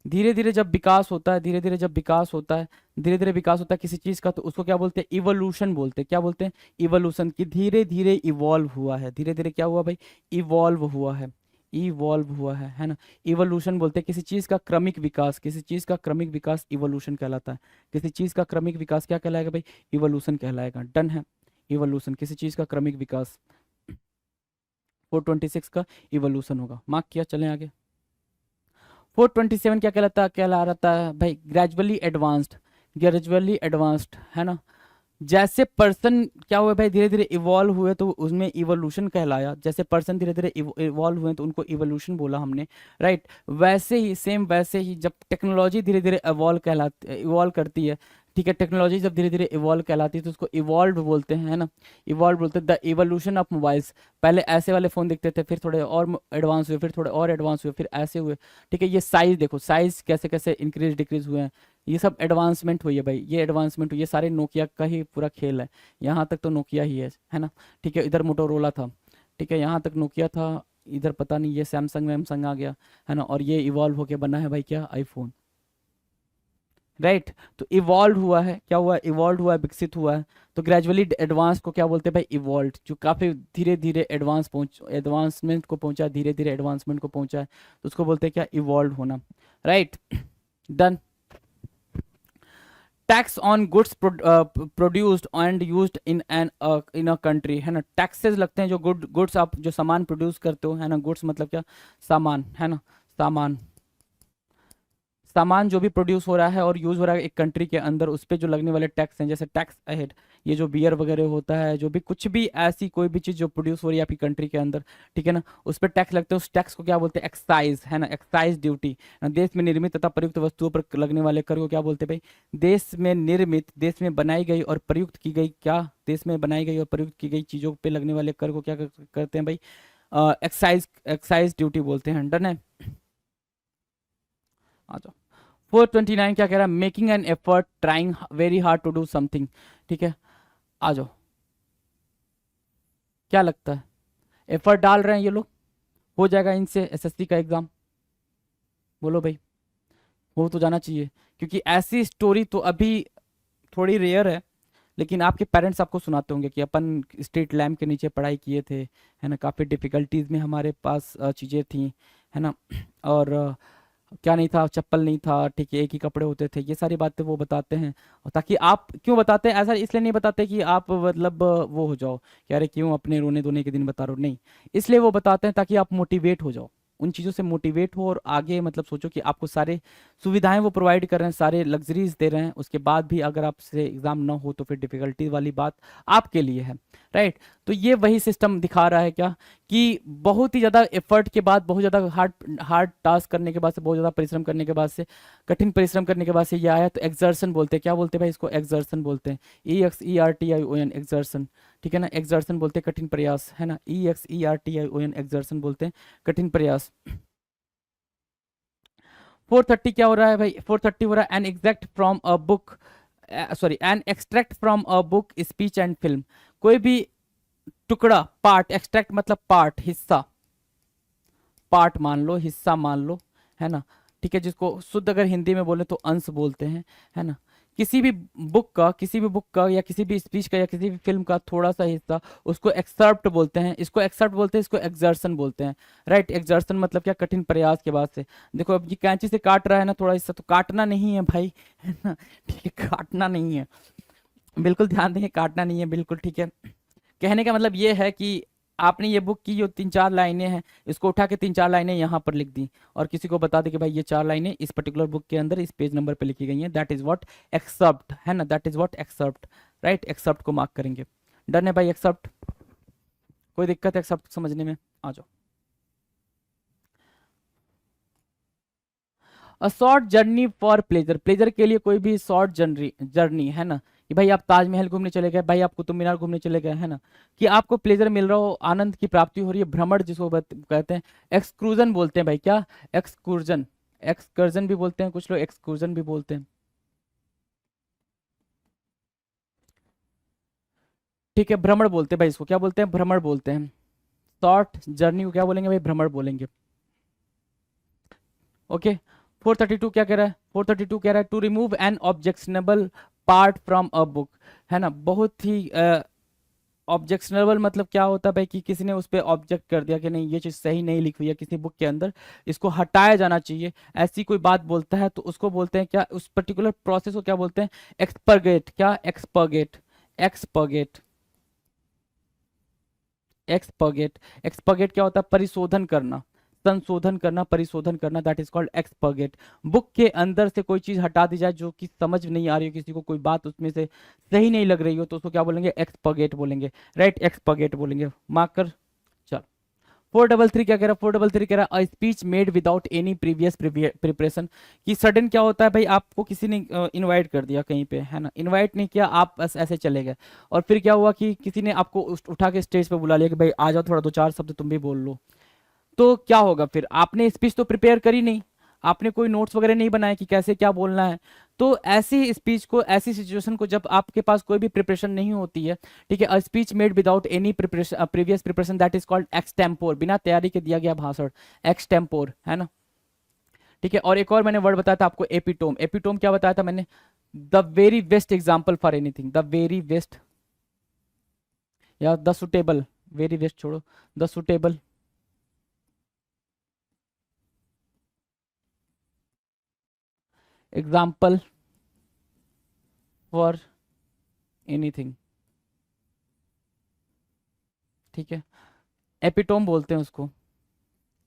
धीरे धीरे जब विकास होता है, धीरे धीरे जब विकास होता है, धीरे धीरे विकास होता है किसी चीज का, तो उसको क्या बोलते हैं? इवोल्यूशन बोलते हैं। क्या बोलते हैं? इवोल्यूशन। की धीरे धीरे इवॉल्व हुआ है, धीरे धीरे क्या हुआ भाई? इवॉल्व हुआ है, इवॉल्व हुआ है ना। इवोल्यूशन बोलते हैं किसी चीज का क्रमिक विकास, किसी चीज का क्रमिक विकास इवोल्यूशन कहलाता है। किसी चीज का क्रमिक विकास क्या कहलाएगा भाई? इवोल्यूशन कहलाएगा। डन है। इवोल्यूशन किसी चीज का क्रमिक विकास, 426 का इवोल्यूशन होगा। मार्क किया, चलें आगे। 427 क्या कहला रहता है भाई? ग्रेजुअली एडवांस्ड, ग्रेजुअली एडवांस्ड है ना। जैसे पर्सन क्या हुए भाई? धीरे धीरे इवॉल्व हुए तो उसमें इवोल्यूशन कहलाया। जैसे पर्सन धीरे धीरे इवॉल्व हुए तो उनको इवोल्यूशन बोला हमने, राइट। वैसे ही सेम वैसे ही जब टेक्नोलॉजी धीरे धीरे इवॉल्व करती है, ठीक है, टेक्नोलॉजी जब धीरे धीरे इवॉल्व कहलाती है तो उसको इवॉल्व बोलते हैं, है ना। इवॉल्व बोलते हैं। द इवोल्यूशन ऑफ मोबाइल्स, पहले ऐसे वाले फ़ोन दिखते थे, फिर थोड़े और एडवांस हुए, फिर थोड़े और एडवांस हुए, फिर ऐसे हुए, ठीक है। ये साइज़ देखो, साइज़ कैसे कैसे इंक्रीज डिक्रीज हुए हैं, ये सब एडवांसमेंट हुई है भाई, ये एडवांसमेंट हुई, ये सारे नोकिया का ही पूरा खेल है। यहाँ तक तो नोकिया ही है ना, ठीक है। इधर मोटोरोला था, ठीक है, यहाँ तक नोकिया था, इधर पता नहीं ये सैमसंग वैमसंग आ गया, है ना। और ये इवॉल्व होके बना है भाई क्या? IPhone, right. तो इवॉल्व हुआ है, क्या हुआ? इवॉल्व हुआ है, विकसित हुआ है। तो ग्रेजुअली एडवांस को क्या बोलते हैं भाई? इवॉल्व। जो काफ़ी धीरे धीरे एडवांसमेंट को पहुंचा, धीरे धीरे एडवांसमेंट को पहुंचा है, तो उसको बोलते हैं क्या? इवॉल्व होना, right. Done. Tax on goods produced and used in a country, है ना। टैक्सेस लगते हैं जो गुड्स आप जो सामान प्रोड्यूस करते हो, है ना। गुड्स मतलब क्या? सामान, है ना। सामान, सामान जो भी प्रोड्यूस हो रहा है और यूज़ हो रहा है एक कंट्री के अंदर, उस पर जो लगने वाले टैक्स हैं, जैसे टैक्स अहेड, ये जो बियर वगैरह होता है, जो भी कुछ भी ऐसी कोई भी चीज़ जो प्रोड्यूस हो रही है आपकी कंट्री के अंदर, ठीक है ना, उस पर टैक्स लगते हैं। उस टैक्स को क्या बोलते हैं? एक्साइज, है ना। Excise duty. देश में निर्मित तथा प्रयुक्त वस्तुओं पर लगने वाले कर को क्या बोलते हैं भाई? देश में निर्मित, देश में बनाई गई और प्रयुक्त की गई, क्या? देश में बनाई गई और प्रयुक्त की गई चीज़ों पर लगने वाले कर को क्या करते हैं भाई? एक्साइज, एक्साइज ड्यूटी बोलते हैं। डन है। आ जाओ। 429 क्या कह रहा है? Making an effort, trying very hard to do something, ठीक है। आ जाओ, क्या लगता है? एफर्ट डाल रहे हैं ये लोग, हो जाएगा इनसे एसएससी का एग्जाम? बोलो भाई, हो तो जाना चाहिए, क्योंकि ऐसी स्टोरी तो अभी थोड़ी रेयर है, लेकिन आपके पेरेंट्स आपको सुनाते होंगे कि अपन स्ट्रीट लैम्प के नीचे पढ़ाई किए थे, है ना। काफ़ी डिफिकल्टीज में हमारे पास चीज़ें थी, है ना। और क्या नहीं था? चप्पल नहीं था, ठीक है, एक ही कपड़े होते थे, ये सारी बातें वो बताते हैं। और ताकि आप क्यों बताते हैं ऐसा? इसलिए नहीं बताते कि आप मतलब वो हो जाओ कि अरे क्यों अपने रोने धोने के दिन बता रहे हो, नहीं। इसलिए वो बताते हैं ताकि आप मोटिवेट हो जाओ, उन चीज़ों से मोटिवेट हो और आगे मतलब सोचो कि आपको सारे सुविधाएं वो प्रोवाइड कर रहे हैं, सारे लग्जरीज दे रहे हैं, उसके बाद भी अगर आपसे एग्जाम ना हो तो फिर डिफिकल्टी वाली बात आपके लिए है, राइट। तो ये वही सिस्टम दिखा रहा है क्या? कि बहुत ही ज़्यादा एफर्ट के बाद, बहुत ज़्यादा हार्ड हार्ड टास्क करने के बाद से, बहुत ज़्यादा परिश्रम करने के बाद से, कठिन परिश्रम करने के बाद से ये आया, तो एक्सर्शन बोलते हैं। क्या बोलते हैं भाई? इसको एक्सर्शन बोलते हैं। EXERTION, एक्सर्शन, ठीक है ना। एक्सर्शन बोलते हैं कठिन प्रयास, है ना। EXERTION, एक्सर्शन बोलते हैं कठिन प्रयास। 430 क्या हो रहा है भाई? 430 हो रहा है an exact from a book, sorry, an extract from a book, speech and film. कोई भी टुकड़ा, पार्ट, एक्सट्रैक्ट मतलब पार्ट, हिस्सा, पार्ट मान लो, हिस्सा मान लो, है ना, ठीक है। जिसको शुद्ध अगर हिंदी में बोले तो अंश बोलते हैं, है ना। किसी भी बुक का, किसी भी बुक का या किसी भी स्पीच का या किसी भी फिल्म का थोड़ा सा हिस्सा, उसको एक्सर्प्ट बोलते हैं। इसको एक्सर्प्ट बोलते हैं, इसको एक्सर्शन बोलते हैं, राइट। एक्सर्शन मतलब क्या? कठिन प्रयास के बाद से। देखो अब ये कैंची से काट रहा है ना थोड़ा हिस्सा, तो काटना नहीं है भाई, है ना, ठीक है, काटना नहीं है, बिल्कुल ध्यान देंगे, काटना नहीं है, बिल्कुल ठीक है। कहने का मतलब ये है कि आपने ये बुक की जो 3-4 लाइनें हैं, इसको उठा के 3-4 लाइनें यहाँ पर लिख दी और किसी को बता दे कि भाई ये 4 लाइनें इस पर्टिकुलर बुक के अंदर इस पेज नंबर पे लिखी गई हैं, दैट इज व्हाट एक्सेप्ट, है ना। That is what except, right. Except को मार्क करेंगे। डन है भाई, एक्सेप्ट। कोई दिक्कत है एक्सेप्ट समझने में? आ जाओ। A short journey for pleasure, pleasure के लिए कोई भी शॉर्ट जर्नी, जर्नी, है ना। कि भाई आप ताजमहल घूमने चले गए, भाई आप कुतुब मीनार घूमने चले गए, है ना, कि आपको प्लेजर मिल रहा हो, आनंद की प्राप्ति हो रही है, भ्रमण जिसको कहते हैं। एक्सक्रूजन बोलते हैं भाई, क्या? एक्सक्रूजन, एक्सकर्जन भी बोलते हैं कुछ लोग, एक्सक्रूजन भी बोलते हैं, ठीक है। भ्रमण बोलते हैं भाई, इसको क्या बोलते हैं? भ्रमण बोलते हैं। शॉर्ट जर्नी को क्या बोलेंगे भाई? भ्रमण बोलेंगे, ओके। 432 क्या कह रहा है? 432 कह रहा है to remove an objectionable part from a book, है ना। बहुत ही ऑब्जेक्शनेबल मतलब क्या होता है भाई कि किसी ने उस पर ऑब्जेक्ट कर दिया कि नहीं ये चीज़ सही नहीं लिखी हुई है किसी बुक के अंदर, इसको हटाया जाना चाहिए, ऐसी कोई बात बोलता है तो उसको बोलते हैं क्या, उस पर्टिकुलर प्रोसेस को क्या बोलते हैं? एक्सपर्गेट। क्या? एक्सपर्गेट। एक्सपर्गेट। एक्सपर्गेट। एक्सपर्गेट क्या होता है? परिशोधन करना, संशोधन करना, परिशोधन करना, दैट इज कॉल्ड एक्सपर्गेट। बुक के अंदर से कोई चीज हटा दी जाए जो कि समझ नहीं आ रही हो किसी को, कोई बात उसमें से सही नहीं लग रही हो, तो उसको क्या बोलेंगे? एक्सपर्गेट बोलेंगे, राइट। एक्सपर्गेट बोलेंगे। मार्क कर। चल 433 क्या कह रहा है? 433 कह रहा है speech made without any previous preparation. कि सडन क्या होता है भाई, आपको किसी ने इनवाइट कर दिया कहीं पे, है ना, इनवाइट नहीं किया, आप बस ऐसे चले गए, और फिर क्या हुआ कि किसी ने आपको उठा के स्टेज पे बुला लिया कि भाई आ जाओ, थोड़ा दो चार शब्द तुम भी बोल लो। तो क्या होगा फिर? आपने स्पीच तो प्रिपेयर करी नहीं, आपने कोई नोट्स वगैरह नहीं बनाए कि कैसे क्या बोलना है। तो ऐसी स्पीच को, ऐसी सिचुएशन को जब आपके पास कोई भी प्रिपरेशन नहीं होती है, ठीक है, a speech made without any preparation, previous preparation, that is called extempore, बिना तैयारी के दिया गया भाषण, एक्सटेम्पोर, है ना। ठीक है, और एक और मैंने वर्ड बताया था आपको, एपिटोम। एपिटोम क्या बताया था मैंने? The very best example for anything, the very best, या द सुटेबल, वेरी बेस्ट छोड़ो, the suitable example for anything. ठीक है, एपिटोम बोलते हैं उसको,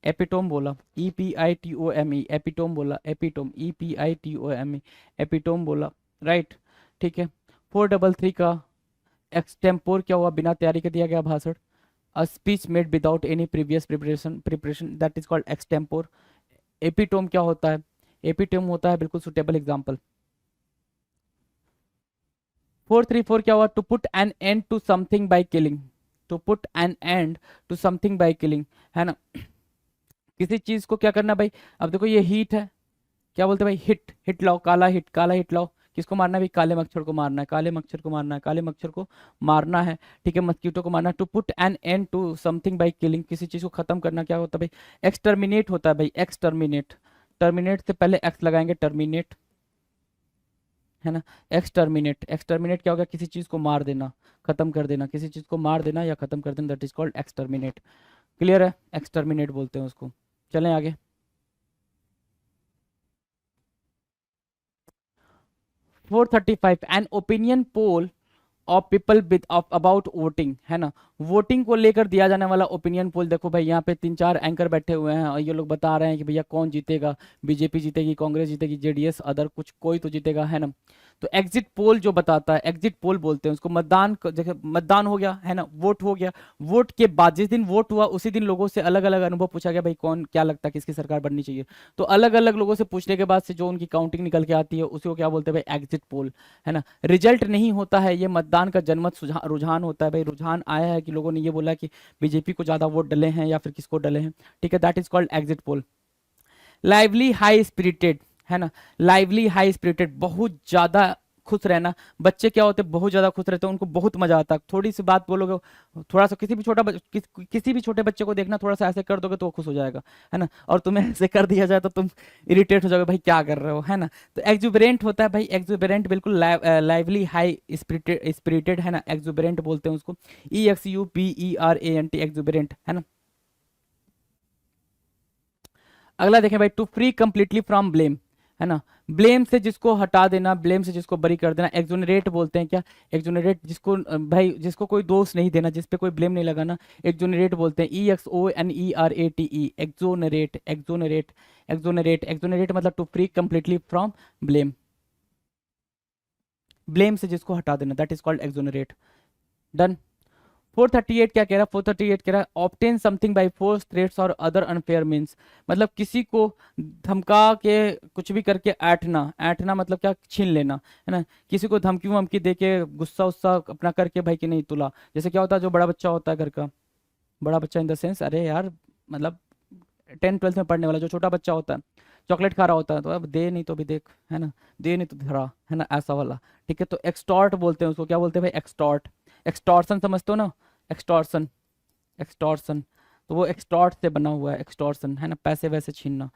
एपिटोम बोला, EPITOME, एपिटोम बोला, एपिटोम, EPITOME, एपिटोम बोला, राइट। ठीक है, 433 का एक्सटेम्पोर क्या हुआ? बिना तैयारी के दिया गया भाषण, a speech made without any previous preparation that is called extempore. Epitome क्या होता है? एपिटोम होता है बिल्कुल सुटेबल एग्जाम्पल। 434 क्या हुआ? To put an end to something by killing, to put an end to something by killing, है ना। किसी चीज को क्या करना भाई? अब देखो ये हीट है, क्या बोलते हैं भाई? हिट, हिट लाओ, काला हिट, काला हिट लाओ। किसको मारना है भाई? काले मच्छर को मारना है, काले मच्छर को मारना है, काले मच्छर को मारना है। ठीक है, मस्कीटो को मारना है। To put an end to something by killing, किसी चीज को खत्म करना क्या होता है भाई? एक्सटर्मिनेट होता है भाई, एक्सटर्मिनेट। टर्मिनेट से पहले एक्स लगाएंगे, टर्मिनेट, है ना। एक्सटर्मिनेट, एक्सटर्मिनेट क्या हो गया? किसी चीज को मार देना, खत्म कर देना, किसी चीज को मार देना या खत्म कर देना, that is called exterminate. Clear है? एक्सटर्मिनेट बोलते हैं उसको। चलें आगे। 435 an opinion poll of people with about voting, है ना। वोटिंग को लेकर दिया जाने वाला ओपिनियन पोल। देखो भाई यहाँ पे तीन चार एंकर बैठे हुए हैं और ये लोग बता रहे हैं कि भैया कौन जीतेगा, बीजेपी जीतेगी, कांग्रेस जीतेगी, जेडीएस, अदर कुछ कोई तो जीतेगा, है ना। तो एग्जिट पोल जो बताता है, एग्जिट पोल बोलते हैं उसको। मतदान जैसे मतदान हो गया, है ना, वोट हो गया, वोट के बाद जिस दिन वोट हुआ उसी दिन लोगों से अलग अलग अनुभव पूछा गया, भाई कौन क्या लगता है किसकी सरकार बननी चाहिए। तो अलग अलग लोगों से पूछने के बाद से जो उनकी काउंटिंग निकल के आती है उसी को क्या बोलते हैं भाई? एग्जिट पोल, है ना। रिजल्ट नहीं होता है, ये मतदान का जनमत रुझान होता है भाई। रुझान आया है कि लोगों ने ये बोला कि बीजेपी को ज्यादा वोट डले हैं या फिर किसको डले हैं, ठीक है, that is called exit poll. Lively high spirited, है ना। लाइवली हाई स्पिरिटेड, बहुत ज्यादा खुश रहना। बच्चे क्या होते हैं? बहुत ज्यादा खुश रहते हैं, उनको बहुत मजा आता है। थोड़ी सी बात बोलोगे, थोड़ा सा किसी भी किसी भी छोटे बच्चे को देखना, थोड़ा सा ऐसे कर दोगे तो वो खुश हो जाएगा, है ना। और तुम्हें ऐसे कर दिया जाए तो तुम इरिटेट हो जाओगे, भाई क्या कर रहे हो, है ना। तो एक्जुबरेंट होता है भाई, एक्जुबरेंट बिल्कुल लाइवली हाई स्पिरिटेड, स्पिरिटेड, है ना, एक्जुबरेंट बोलते हैं उसको, EXUPERANT, एक्जुबरेंट, है ना। अगला देखें भाई, to free completely from blame, है ना। ब्लेम से जिसको हटा देना, ब्लेम से जिसको बरी कर देना, एक्सोनरेट बोलते हैं। क्या? एक्सोनरेट, जिसको भाई जिसको कोई दोष नहीं देना, जिस पे कोई ब्लेम नहीं लगाना, एक्सोनरेट बोलते हैं। EXONERATE, exonerate, exonerate, exonerate, exonerate मतलब to free completely from blame, blame से जिसको हटा देना, that is called exonerate. Done. 438 क्या कह रहा है? 438 कह रहा है obtain something by force, threats और अदर अनफेयर मीन्स, मतलब किसी को धमका के कुछ भी करके ऐंठना, ऐंठना मतलब क्या? छीन लेना, है ना। किसी को धमकी वमकी दे के, गुस्सा उस्सा अपना करके भाई कि नहीं तुला। जैसे क्या होता है, जो बड़ा बच्चा होता है घर का, बड़ा बच्चा इन द सेंस, अरे यार मतलब 10th 12th में पढ़ने वाला जो छोटा बच्चा होता है, चॉकलेट खा रहा होता है तो अब दे नहीं तो भी देख, है ना, दे नहीं तो धरा, है ना, ऐसा वाला। ठीक है, तो एक्सटॉर्ट बोलते हैं उसको। क्या बोलते हैं भाई? एक्सटॉर्ट। एक्सटॉर्सन समझते हो ना? एक्सटॉर्सन, एक्सटॉर्सन, तो वो एक्सटॉर्ट से बना हुआ है, एक्सटॉर्सन, है ना, पैसे वैसे छीनना।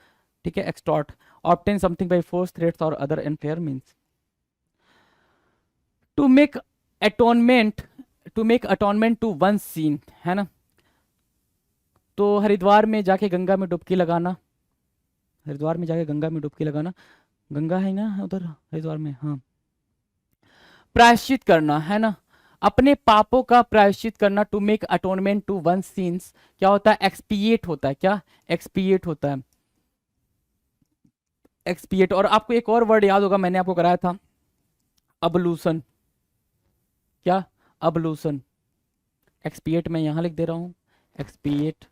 ठीक है, extort, obtain something by force, threats और other unfair means. To make atonement, to make atonement to one sin, है ना। तो हरिद्वार में जाके गंगा में डुबकी लगाना, हरिद्वार में जाके गंगा में डुबकी लगाना, गंगा है ना उधर हरिद्वार में, हाँ। प्रायश्चित करना, है ना, अपने पापों का प्रायश्चित करना, to make atonement to one sins क्या होता है, एक्सपिएट होता है, क्या एक्सपिएट होता है, एक्सपिएट। और आपको एक और वर्ड याद होगा, मैंने आपको कराया था, अबलूशन, क्या, अबलूशन, एक्सपिएट मैं यहां लिख दे रहा हूं, एक्सपिएट,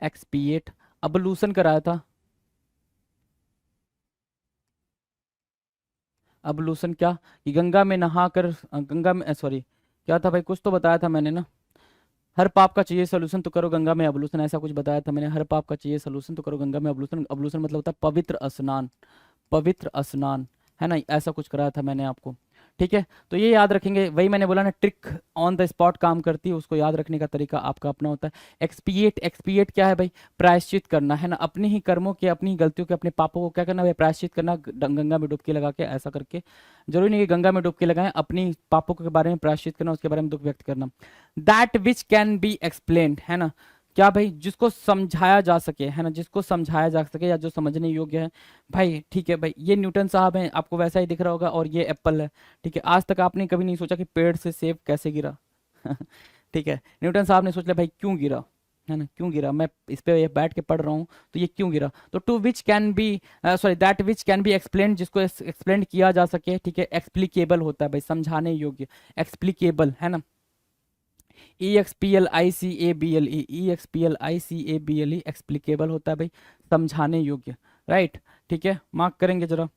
एक्सपिएट, अबलूशन कराया था। अबलूशन क्या, कि गंगा में नहाकर, गंगा में, सॉरी क्या था भाई, कुछ तो बताया था मैंने ना, हर पाप का चाहिए सोल्यूशन तो करो गंगा में अबलूशन, ऐसा कुछ बताया था मैंने, हर पाप का चाहिए सोल्यूशन तो करो गंगा में अबलूशन। अबलूशन मतलब होता है पवित्र स्नान, पवित्र स्नान, है ना, ऐसा कुछ कराया था मैंने आपको। ठीक है, तो ये याद रखेंगे, वही मैंने बोला ना, ट्रिक ऑन द स्पॉट काम करती है, उसको याद रखने का तरीका आपका अपना होता है। एक्सपिएट, एक्सपिएट क्या है भाई, प्रायश्चित करना, है ना, अपने ही कर्मों के, अपनी ही गलतियों के, अपने पापों को क्या करना भाई, प्रायश्चित करना, गंगा में डुबकी लगा के, ऐसा करके। जरूरी नहीं कि गंगा में डुबकी लगाएं, अपनी पापों के बारे में प्रायश्चित करना, उसके बारे में दुख व्यक्त करना। That which can be explained, है ना, क्या भाई, जिसको समझाया जा सके, है ना, जिसको समझाया जा सके या जो समझने योग्य है भाई। ठीक है भाई, ये न्यूटन साहब हैं, आपको वैसा ही दिख रहा होगा, और ये एप्पल है। ठीक है, आज तक आपने कभी नहीं सोचा कि पेड़ से सेब कैसे गिरा ठीक है, न्यूटन साहब ने सोच लिया भाई क्यों गिरा, है ना, क्यों गिरा, मैं इस पे ये बैठ के पढ़ रहा हूँ तो ये क्यों गिरा। तो to which can be, sorry, that which can be explain, जिसको एक्सप्लेन किया जा सके। ठीक है, एक्सप्लिकेबल होता है भाई, समझाने योग्य, एक्सप्लिकेबल, है ना, EXPLICABLE, EXPLICABLE, एक्सप्लिकेबल होता है भाई, समझाने योग्य, राइट। ठीक है, मार्क करेंगे जरा।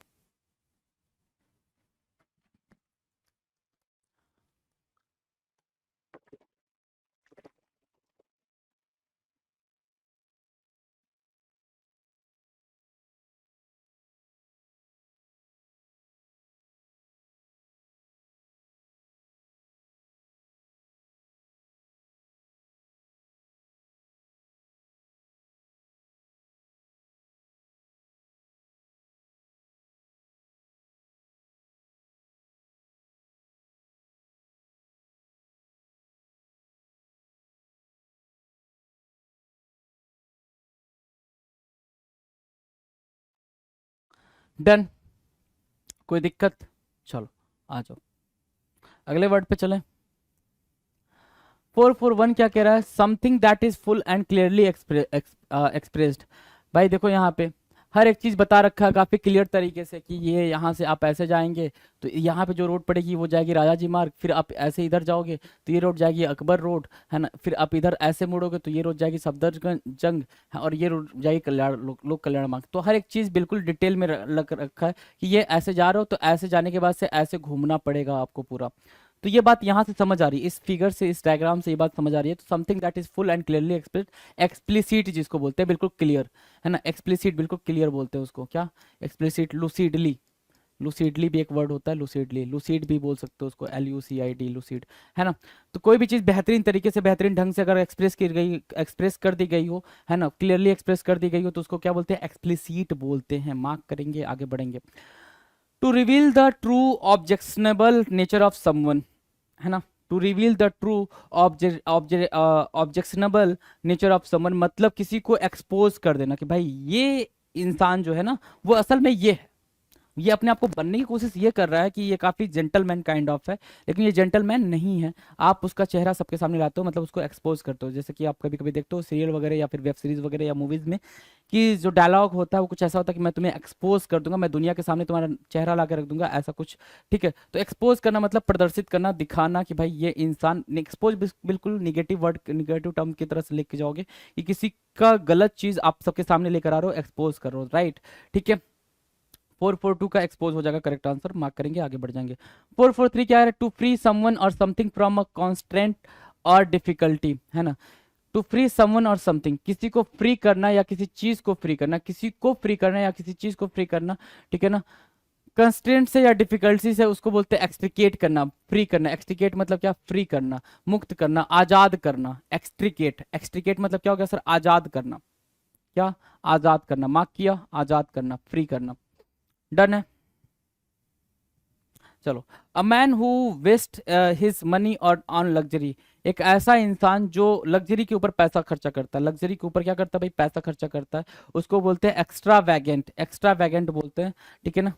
डन, कोई दिक्कत, चलो आ जाओ अगले वर्ड पे चलें। 441 क्या कह रहा है, something that is full and clearly expressed. भाई देखो यहाँ पे हर एक चीज बता रखा है काफी क्लियर तरीके से, कि ये यहाँ से आप ऐसे जाएंगे तो यहाँ पे जो रोड पड़ेगी वो जाएगी राजा जी मार्ग, फिर आप ऐसे इधर जाओगे तो ये रोड जाएगी अकबर रोड, है ना, फिर आप इधर ऐसे मुड़ोगे तो ये रोड जाएगी सफदरजंग जंग, और ये रोड जाएगी कल्याण, लोक कल्याण मार्ग। तो हर एक चीज बिल्कुल डिटेल में लग रखा है कि ये ऐसे जा रहे हो तो ऐसे जाने के बाद से ऐसे घूमना पड़ेगा आपको पूरा। तो ये बात यहाँ से समझ आ रही है, इस फिगर से, इस डायग्राम से ये बात समझ आ रही है। तो something that is full and clearly express, explicit जिसको बोलते हैं, बिल्कुल क्लियर, है ना, एक्सप्लिसिट बिल्कुल क्लियर बोलते हैं उसको, क्या, एक्सप्लिसिट। लूसीडली, लूसीडली भी एक वर्ड होता है, लूसीडली, लूसीड भी बोल सकते हो उसको, LUCID, लूसीड, है ना। तो कोई भी चीज़ बेहतरीन तरीके से, बेहतरीन ढंग से अगर एक्सप्रेस की गई, एक्सप्रेस कर दी गई हो, है ना, क्लियरली एक्सप्रेस कर दी गई हो, तो उसको क्या बोलते हैं, एक्सप्लिसिट बोलते हैं। मार्क करेंगे, आगे बढ़ेंगे। To reveal the true objectionable nature of someone, है ना, to reveal the true objectionable nature of someone, मतलब किसी को एक्सपोज कर देना कि भाई ये इंसान जो है ना वो असल में ये है, ये अपने आप को बनने की कोशिश ये कर रहा है कि ये काफी जेंटलमैन काइंड ऑफ है, लेकिन ये जेंटलमैन नहीं है। आप उसका चेहरा सबके सामने लाते हो, मतलब उसको एक्सपोज करते हो। जैसे कि आप कभी कभी देखते हो सीरियल वगैरह या फिर वेब सीरीज वगैरह या मूवीज में, कि जो डायलॉग होता है वो कुछ ऐसा होता है कि मैं तुम्हें एक्सपोज कर दूंगा, मैं दुनिया के सामने तुम्हारा चेहरा ला के रख दूंगा, ऐसा कुछ। ठीक है, तो एक्सपोज करना मतलब प्रदर्शित करना, दिखाना कि भाई ये इंसान, एक्सपोज बिल्कुल निगेटिव वर्ड, निगेटिव टर्म की तरह से लिख के जाओगे कि किसी का गलत चीज आप सबके सामने लेकर आ रहे हो, एक्सपोज कर रहे हो, राइट। ठीक है, 442 का एक्सपोज हो जाएगा करेक्ट आंसर, मार्क करेंगे, आगे बढ़ जाएंगे। 443 क्या है, टू फ्री समवन और समथिंग फ्रॉम अ कॉन्स्ट्रेंट और डिफिकल्टी, है ना, टू फ्री समवन और समथिंग, किसी को फ्री करना या किसी चीज को फ्री करना, किसी को फ्री करना या किसी चीज को फ्री करना, ठीक है ना, कंस्ट्रेंट से या डिफिकल्टी से, उसको बोलते हैं एक्सट्रिकेट करना, फ्री करना। एक्सट्रिकेट मतलब क्या, फ्री करना, मुक्त करना, आजाद करना। एक्सट्रिकेट, एक्सट्रिकेट मतलब क्या हो गया सर, आजाद करना, क्या, आजाद करना, मार्क किया, आजाद करना, फ्री करना, डन है। चलो, a man who waste his money और ऑन लग्जरी, एक ऐसा इंसान जो लग्जरी के ऊपर पैसा खर्चा करता है, लग्जरी के ऊपर क्या करता है भाई, पैसा खर्चा करता है, उसको बोलते हैं एक्स्ट्रा वैगेंट, एक्स्ट्रा वैगेंट बोलते हैं, ठीक है ना।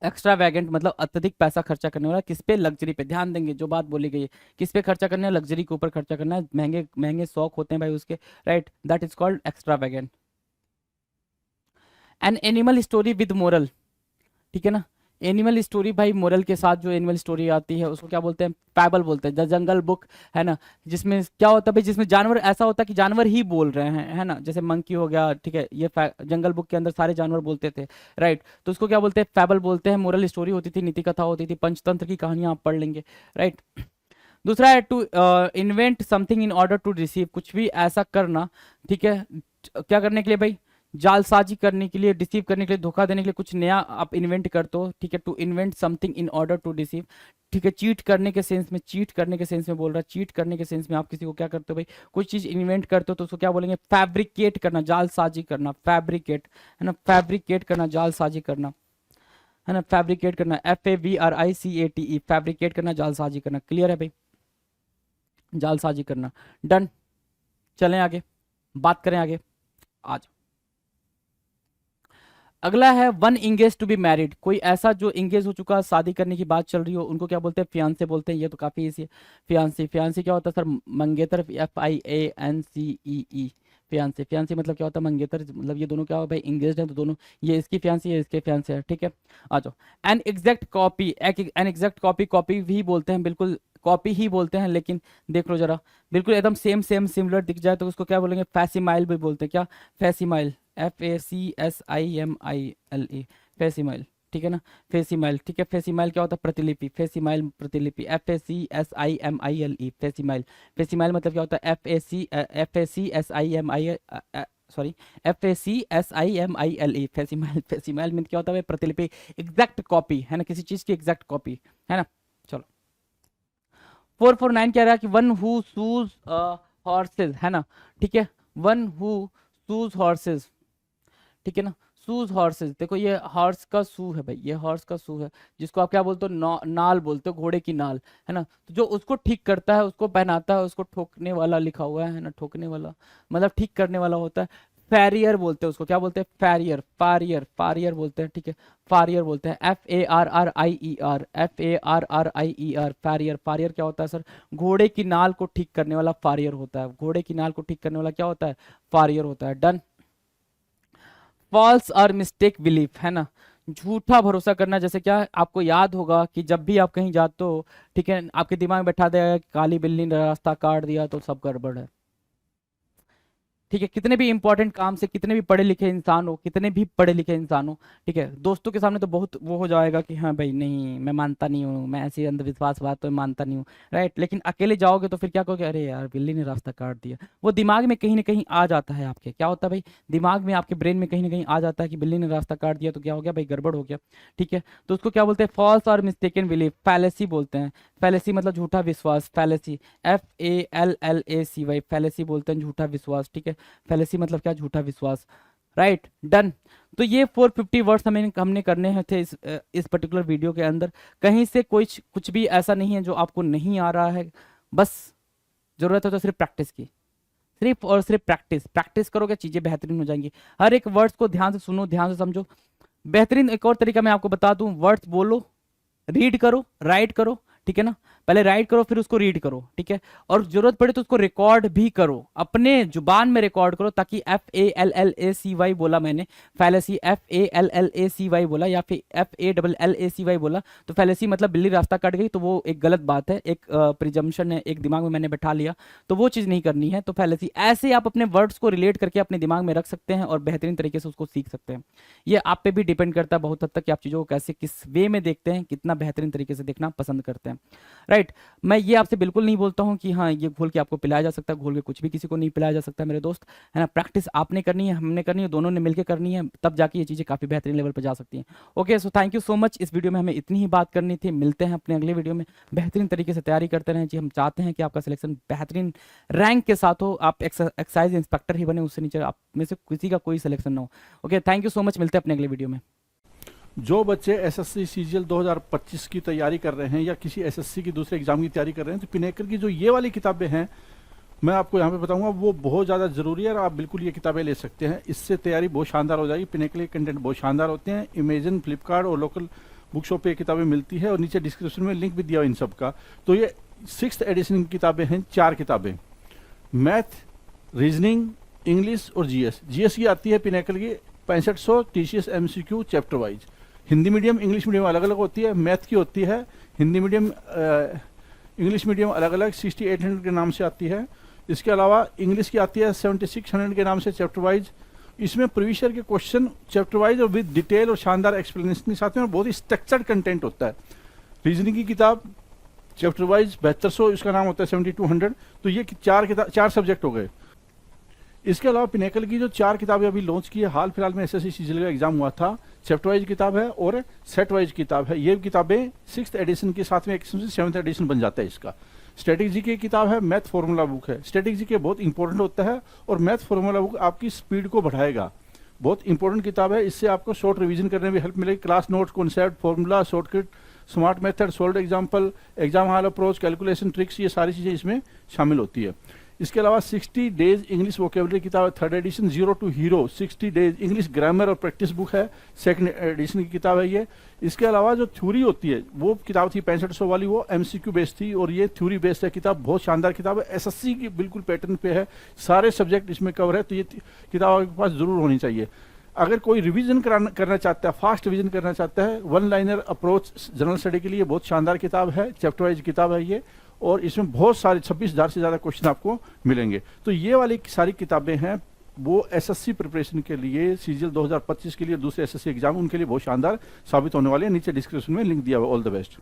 एक्स्ट्रा वैगेंट मतलब अत्यधिक पैसा खर्चा करने वाला, किस पे, लग्जरी पे। ध्यान देंगे जो बात बोली गई है, किस पे खर्चा करना है, लग्जरी के ऊपर खर्चा करना है, महंगे महंगे शौक होते हैं भाई उसके, right, that is called extravagant. An animal story with moral, ठीक है ना। एनिमल स्टोरी भाई मोरल के साथ जो एनिमल स्टोरी आती है उसको क्या बोलते हैं, पैबल बोलते हैं। द जंगल बुक है ना, जिसमें क्या होता है भाई, जिसमें जानवर, ऐसा होता है कि जानवर ही बोल रहे हैं, है ना, जैसे मंकी हो गया, ठीक है, ये जंगल बुक के अंदर सारे जानवर बोलते थे, राइट, तो उसको क्या बोलते हैं, पैबल बोलते हैं। मोरल स्टोरी होती थी, नीति कथा होती थी, पंचतंत्र की कहानियां आप पढ़ लेंगे, राइट। दूसरा है to invent something in order to receive, कुछ भी ऐसा करना, ठीक है, क्या करने के लिए भाई, जालसाजी करने के लिए, डिसीव करने के लिए, धोखा देने के लिए, कुछ नया आप इन्वेंट करते हो, ठीक है, to invent something in order to deceive, ठीक है, चीट करने के सेंस में, चीट करने के सेंस में बोल रहा है, चीट करने के सेंस में आप किसी को क्या करते हो भाई, कुछ चीज इन्वेंट करते हो तो उसको क्या बोलेंगे, फैब्रिकेट करना, जालसाजी करना, फैब्रिकेट, है ना, फैब्रिकेट करना, जालसाजी करना, है ना, फैब्रिकेट करना, FABRICATE, फैब्रिकेट करना, जालसाजी करना, क्लियर है भाई, जालसाजी करना, डन। चलें आगे, बात करें आगे, आज अगला है one engage to be married, कोई ऐसा जो इंगेज हो चुका, शादी करने की बात चल रही हो, उनको क्या बोलते हैं, फियांसे बोलते हैं। ये तो काफी इजी है, फियांसे, फियांसे क्या होता है सर, मंगेतर, FIANCEE, फियांसे, फियांसे मतलब क्या होता है, मंगेतर, मतलब ये दोनों क्या हो भाई, इंगेज हैं तो दोनों, ये इसकी फियांसी है, इसके फियांसे है, ठीक है। आ जाओ, an exact copy, an exact copy, copy भी बोलते हैं, बिल्कुल कॉपी ही बोलते हैं, लेकिन देख लो जरा, बिल्कुल एकदम सेम सेम सिमिलर दिख जाए तो उसको क्या बोलेंगे, फैसिमाइल भी बोलते हैं, क्या, फैसिमाइल, FACSIMILE, फैसिमाइल, ठीक है ना, फेसिमाइल, ठीक है, फेसिमाइल क्या होता है, प्रतिलिपि, फेसिमाइल प्रतिलिपि, FACSIMILE, फेसिमाइल, फेसिमाइल मतलब क्या होता है, FACSIMI, सॉरी, FACSIMILE, फेसिमाइल, फेसिमाइल मीन क्या होता है, प्रतिलिपि, एग्जैक्ट कॉपी, है ना, किसी चीज की एग्जैक्ट कॉपी, है ना। चलो, 449 क्या रहा कि वन हु सूज हॉर्सेज, है ना, ठीक है, वन हु सूज हॉर्सेज, ठीक है ना, सूज हॉर्सेज, देखो ये हॉर्स का सू है भाई, ये हॉर्स का सू है, जिसको आप क्या बोलते हो, नाल बोलते हो, घोड़े की नाल, है ना, तो जो उसको ठीक करता है, उसको पहनाता है, उसको ठोकने वाला लिखा हुआ है ना, ठोकने वाला मतलब ठीक करने वाला होता है, फैरियर बोलते हैं उसको, क्या बोलते हैं, फैरियर, फारियर, फारियर बोलते हैं, ठीक है, फारियर बोलते हैं, FARRIER, फैरियर, फारियर क्या होता है सर, घोड़े की नाल को ठीक करने वाला फारियर होता है, घोड़े की नाल को ठीक करने वाला क्या होता है, फारियर होता है, डन। फॉल्स और मिस्टेक बिलीफ, है ना, झूठा भरोसा करना, जैसे क्या, आपको याद होगा कि जब भी आप कहीं जाते हो, ठीक है, आपके दिमाग में बैठा देगा कि काली बिल्ली ने रास्ता काट दिया तो सब गड़बड़ है, ठीक है, कितने भी इंपॉर्टेंट काम से, कितने भी पढ़े लिखे इंसान हो, कितने भी पढ़े लिखे इंसान हो, ठीक है, दोस्तों के सामने तो बहुत वो हो जाएगा कि हाँ भाई नहीं, मैं मानता नहीं हूँ, मैं ऐसी अंधविश्वास बात तो मानता नहीं हूँ, राइट, लेकिन अकेले जाओगे तो फिर क्या कहोगे, अरे यार बिल्ली ने रास्ता काट दिया, वो दिमाग में कहीं ना कहीं आ जाता है आपके, क्या होता है भाई, दिमाग में, आपके ब्रेन में कहीं ना कहीं आ जाता है कि बिल्ली ने रास्ता काट दिया तो क्या हो गया भाई, गड़बड़ हो गया, ठीक है, तो उसको क्या बोलते हैं, फॉल्स और मिस्टेकन बिलीफ, फैलेसी बोलते हैं, फैलेसी मतलब झूठा विश्वास, फैलेसी, FALLACY, फैलेसी बोलते हैं झूठा विश्वास, ठीक है, फैलेसी मतलब क्या, झूठा विश्वास, राइट, डन। तो ये 450 वर्ड्स हमने करने हैं थे इस पर्टिकुलर वीडियो के अंदर, कहीं से कोई कुछ भी ऐसा नहीं है जो आपको नहीं आ रहा है, बस जरूरत है तो सिर्फ प्रैक्टिस की, सिर्फ और सिर्फ प्रैक्टिस, प्रैक्टिस करोगे चीजें बेहतरीन हो जाएंगी, हर एक वर्ड्स को ध्यान से सुनो, ध्यान से समझो, बेहतरीन एक और तरीका मैं आपको बता दूं, वर्ड्स बोलो, रीड करो, राइट करो, ठीक है ना, पहले राइट करो फिर उसको रीड करो, ठीक है, और जरूरत पड़े तो उसको रिकॉर्ड भी करो, अपने जुबान में रिकॉर्ड करो, ताकि FALLACY बोला मैंने, फैलेसी, FALLACY बोला या फिर FALLACY बोला तो फैलेसी मतलब बिल्ली रास्ता काट गई, तो वो एक गलत बात है, एक प्रिजम्पशन है, एक दिमाग में मैंने बैठा लिया, तो वो चीज़ नहीं करनी है, तो फैलेसी, ऐसे आप अपने वर्ड्स को रिलेट करके अपने दिमाग में रख सकते हैं और बेहतरीन तरीके से उसको सीख सकते हैं। ये आप पे भी डिपेंड करता है बहुत हद तक कि आप चीज़ों को कैसे, किस वे में देखते हैं, कितना बेहतरीन तरीके से देखना पसंद करते हैं, राइट। राइट। मैं ये आपसे बिल्कुल नहीं बोलता हूँ कि हाँ ये घोल के आपको पिलाया जा सकता है, घोल के कुछ भी किसी को नहीं पिलाया जा सकता मेरे दोस्त, है ना। प्रैक्टिस आपने करनी है, हमने करनी है, दोनों ने मिलकर करनी है, तब जाके ये चीज़ें काफ़ी बेहतरीन लेवल पर जा सकती हैं। Okay, so thank you so much. इस वीडियो में हमें इतनी ही बात करनी थी। मिलते हैं अपने अगले वीडियो में। बेहतरीन तरीके से तैयारी करते रहें जी। हम चाहते हैं कि आपका सिलेक्शन बेहतरीन रैंक के साथ हो, आप एक्साइज इंस्पेक्टर ही बने, उससे नीचे आप में से किसी का कोई सिलेक्शन ना हो। Okay, thank you so much. मिलते हैं अपने अगले वीडियो में। जो बच्चे एसएससी सीजीएल 2025 की तैयारी कर रहे हैं या किसी एसएससी की दूसरे एग्जाम की तैयारी कर रहे हैं, तो पिनेकर की जो ये वाली किताबें हैं मैं आपको यहाँ पे बताऊंगा, वो बहुत ज़्यादा ज़रूरी है और आप बिल्कुल ये किताबें ले सकते हैं। इससे तैयारी बहुत शानदार हो जाएगी। पिनेकर के कंटेंट बहुत शानदार होते हैं। इमेजन, फ्लिपकार्ट और लोकल बुक शॉप पे किताबें मिलती है और नीचे डिस्क्रिप्शन में लिंक भी दिया हुआ इन सब का। तो ये 6th एडिशन की किताबें हैं, 4 किताबें, मैथ, रीजनिंग, इंग्लिश और जीएस। जीएस की आती है पिनेकर की 6500 TCS MCQ chapter wise. Hindi medium, English medium अलग अलग होती है। मैथ की होती है, हिंदी मीडियम, इंग्लिश मीडियम अलग अलग 6800 के नाम से आती है। इसके अलावा इंग्लिश की आती है 7600 के नाम से चैप्टर वाइज। इसमें प्रीवियस ईयर के क्वेश्चन चैप्टर वाइज और विद डिटेल और शानदार एक्सप्लेनेशन के साथ में बहुत ही स्ट्रक्चर्ड कंटेंट होता है। रीजनिंग की किताब चैप्टर वाइज 7200, इसका नाम होता है 7200। तो ये 4 सब्जेक्ट हो गए। इसके अलावा पिनेकल की जो 4 किताबें अभी लॉन्च की है, हाल फिलहाल में एसएससी सीजीएल का एग्जाम हुआ था, चैप्टर वाइज किताब है और सेट वाइज किताब है। ये किताबें 6th एडिशन के साथ में एक 7th एडिशन बन जाता है इसका। स्ट्रेटेजी की किताब है, मैथ फॉर्मूला बुक है। स्ट्रेटेजी के बहुत इंपॉर्टेंट होता है और मैथ फॉर्मूला बुक आपकी स्पीड को बढ़ाएगा। बहुत इंपॉर्टेंट किताब है। इससे आपको शॉर्ट रिवीजन करने में हेल्प मिलेगी। Class notes, concept, formula, shortcut, smart method, sold example, exam hall approach, calculation tricks, ये सारी चीज़ें इसमें शामिल होती है। इसके अलावा 60 डेज इंग्लिश वोकेबलरी किताब है, 3rd edition, 0 to hero 60 days English grammar और प्रैक्टिस बुक है, 2nd एडिशन की किताब है ये। इसके अलावा जो थ्योरी होती है वो किताब थी 6500 वाली, वो एमसीक्यू बेस्ड थी और ये थ्योरी बेस्ड है किताब। बहुत शानदार किताब है, एसएससी की बिल्कुल पैटर्न पे है, सारे सब्जेक्ट इसमें कवर है। तो ये किताब आपके पास जरूर होनी चाहिए। अगर कोई रिवीजन करना चाहता है, फास्ट रिवीजन करना चाहता है, 1 लाइनर अप्रोच जनरल स्टडी के लिए बहुत शानदार किताब है, चैप्टर वाइज किताब है ये। और इसमें बहुत सारे 26,000 से ज़्यादा क्वेश्चन आपको मिलेंगे। तो ये वाली सारी किताबें हैं, वो एसएससी प्रिपरेशन के लिए, सीजीएल 2025 के लिए, दूसरे एसएससी एग्जाम, उनके लिए बहुत शानदार साबित होने वाले हैं। नीचे डिस्क्रिप्शन में लिंक दिया हुआ। All the best.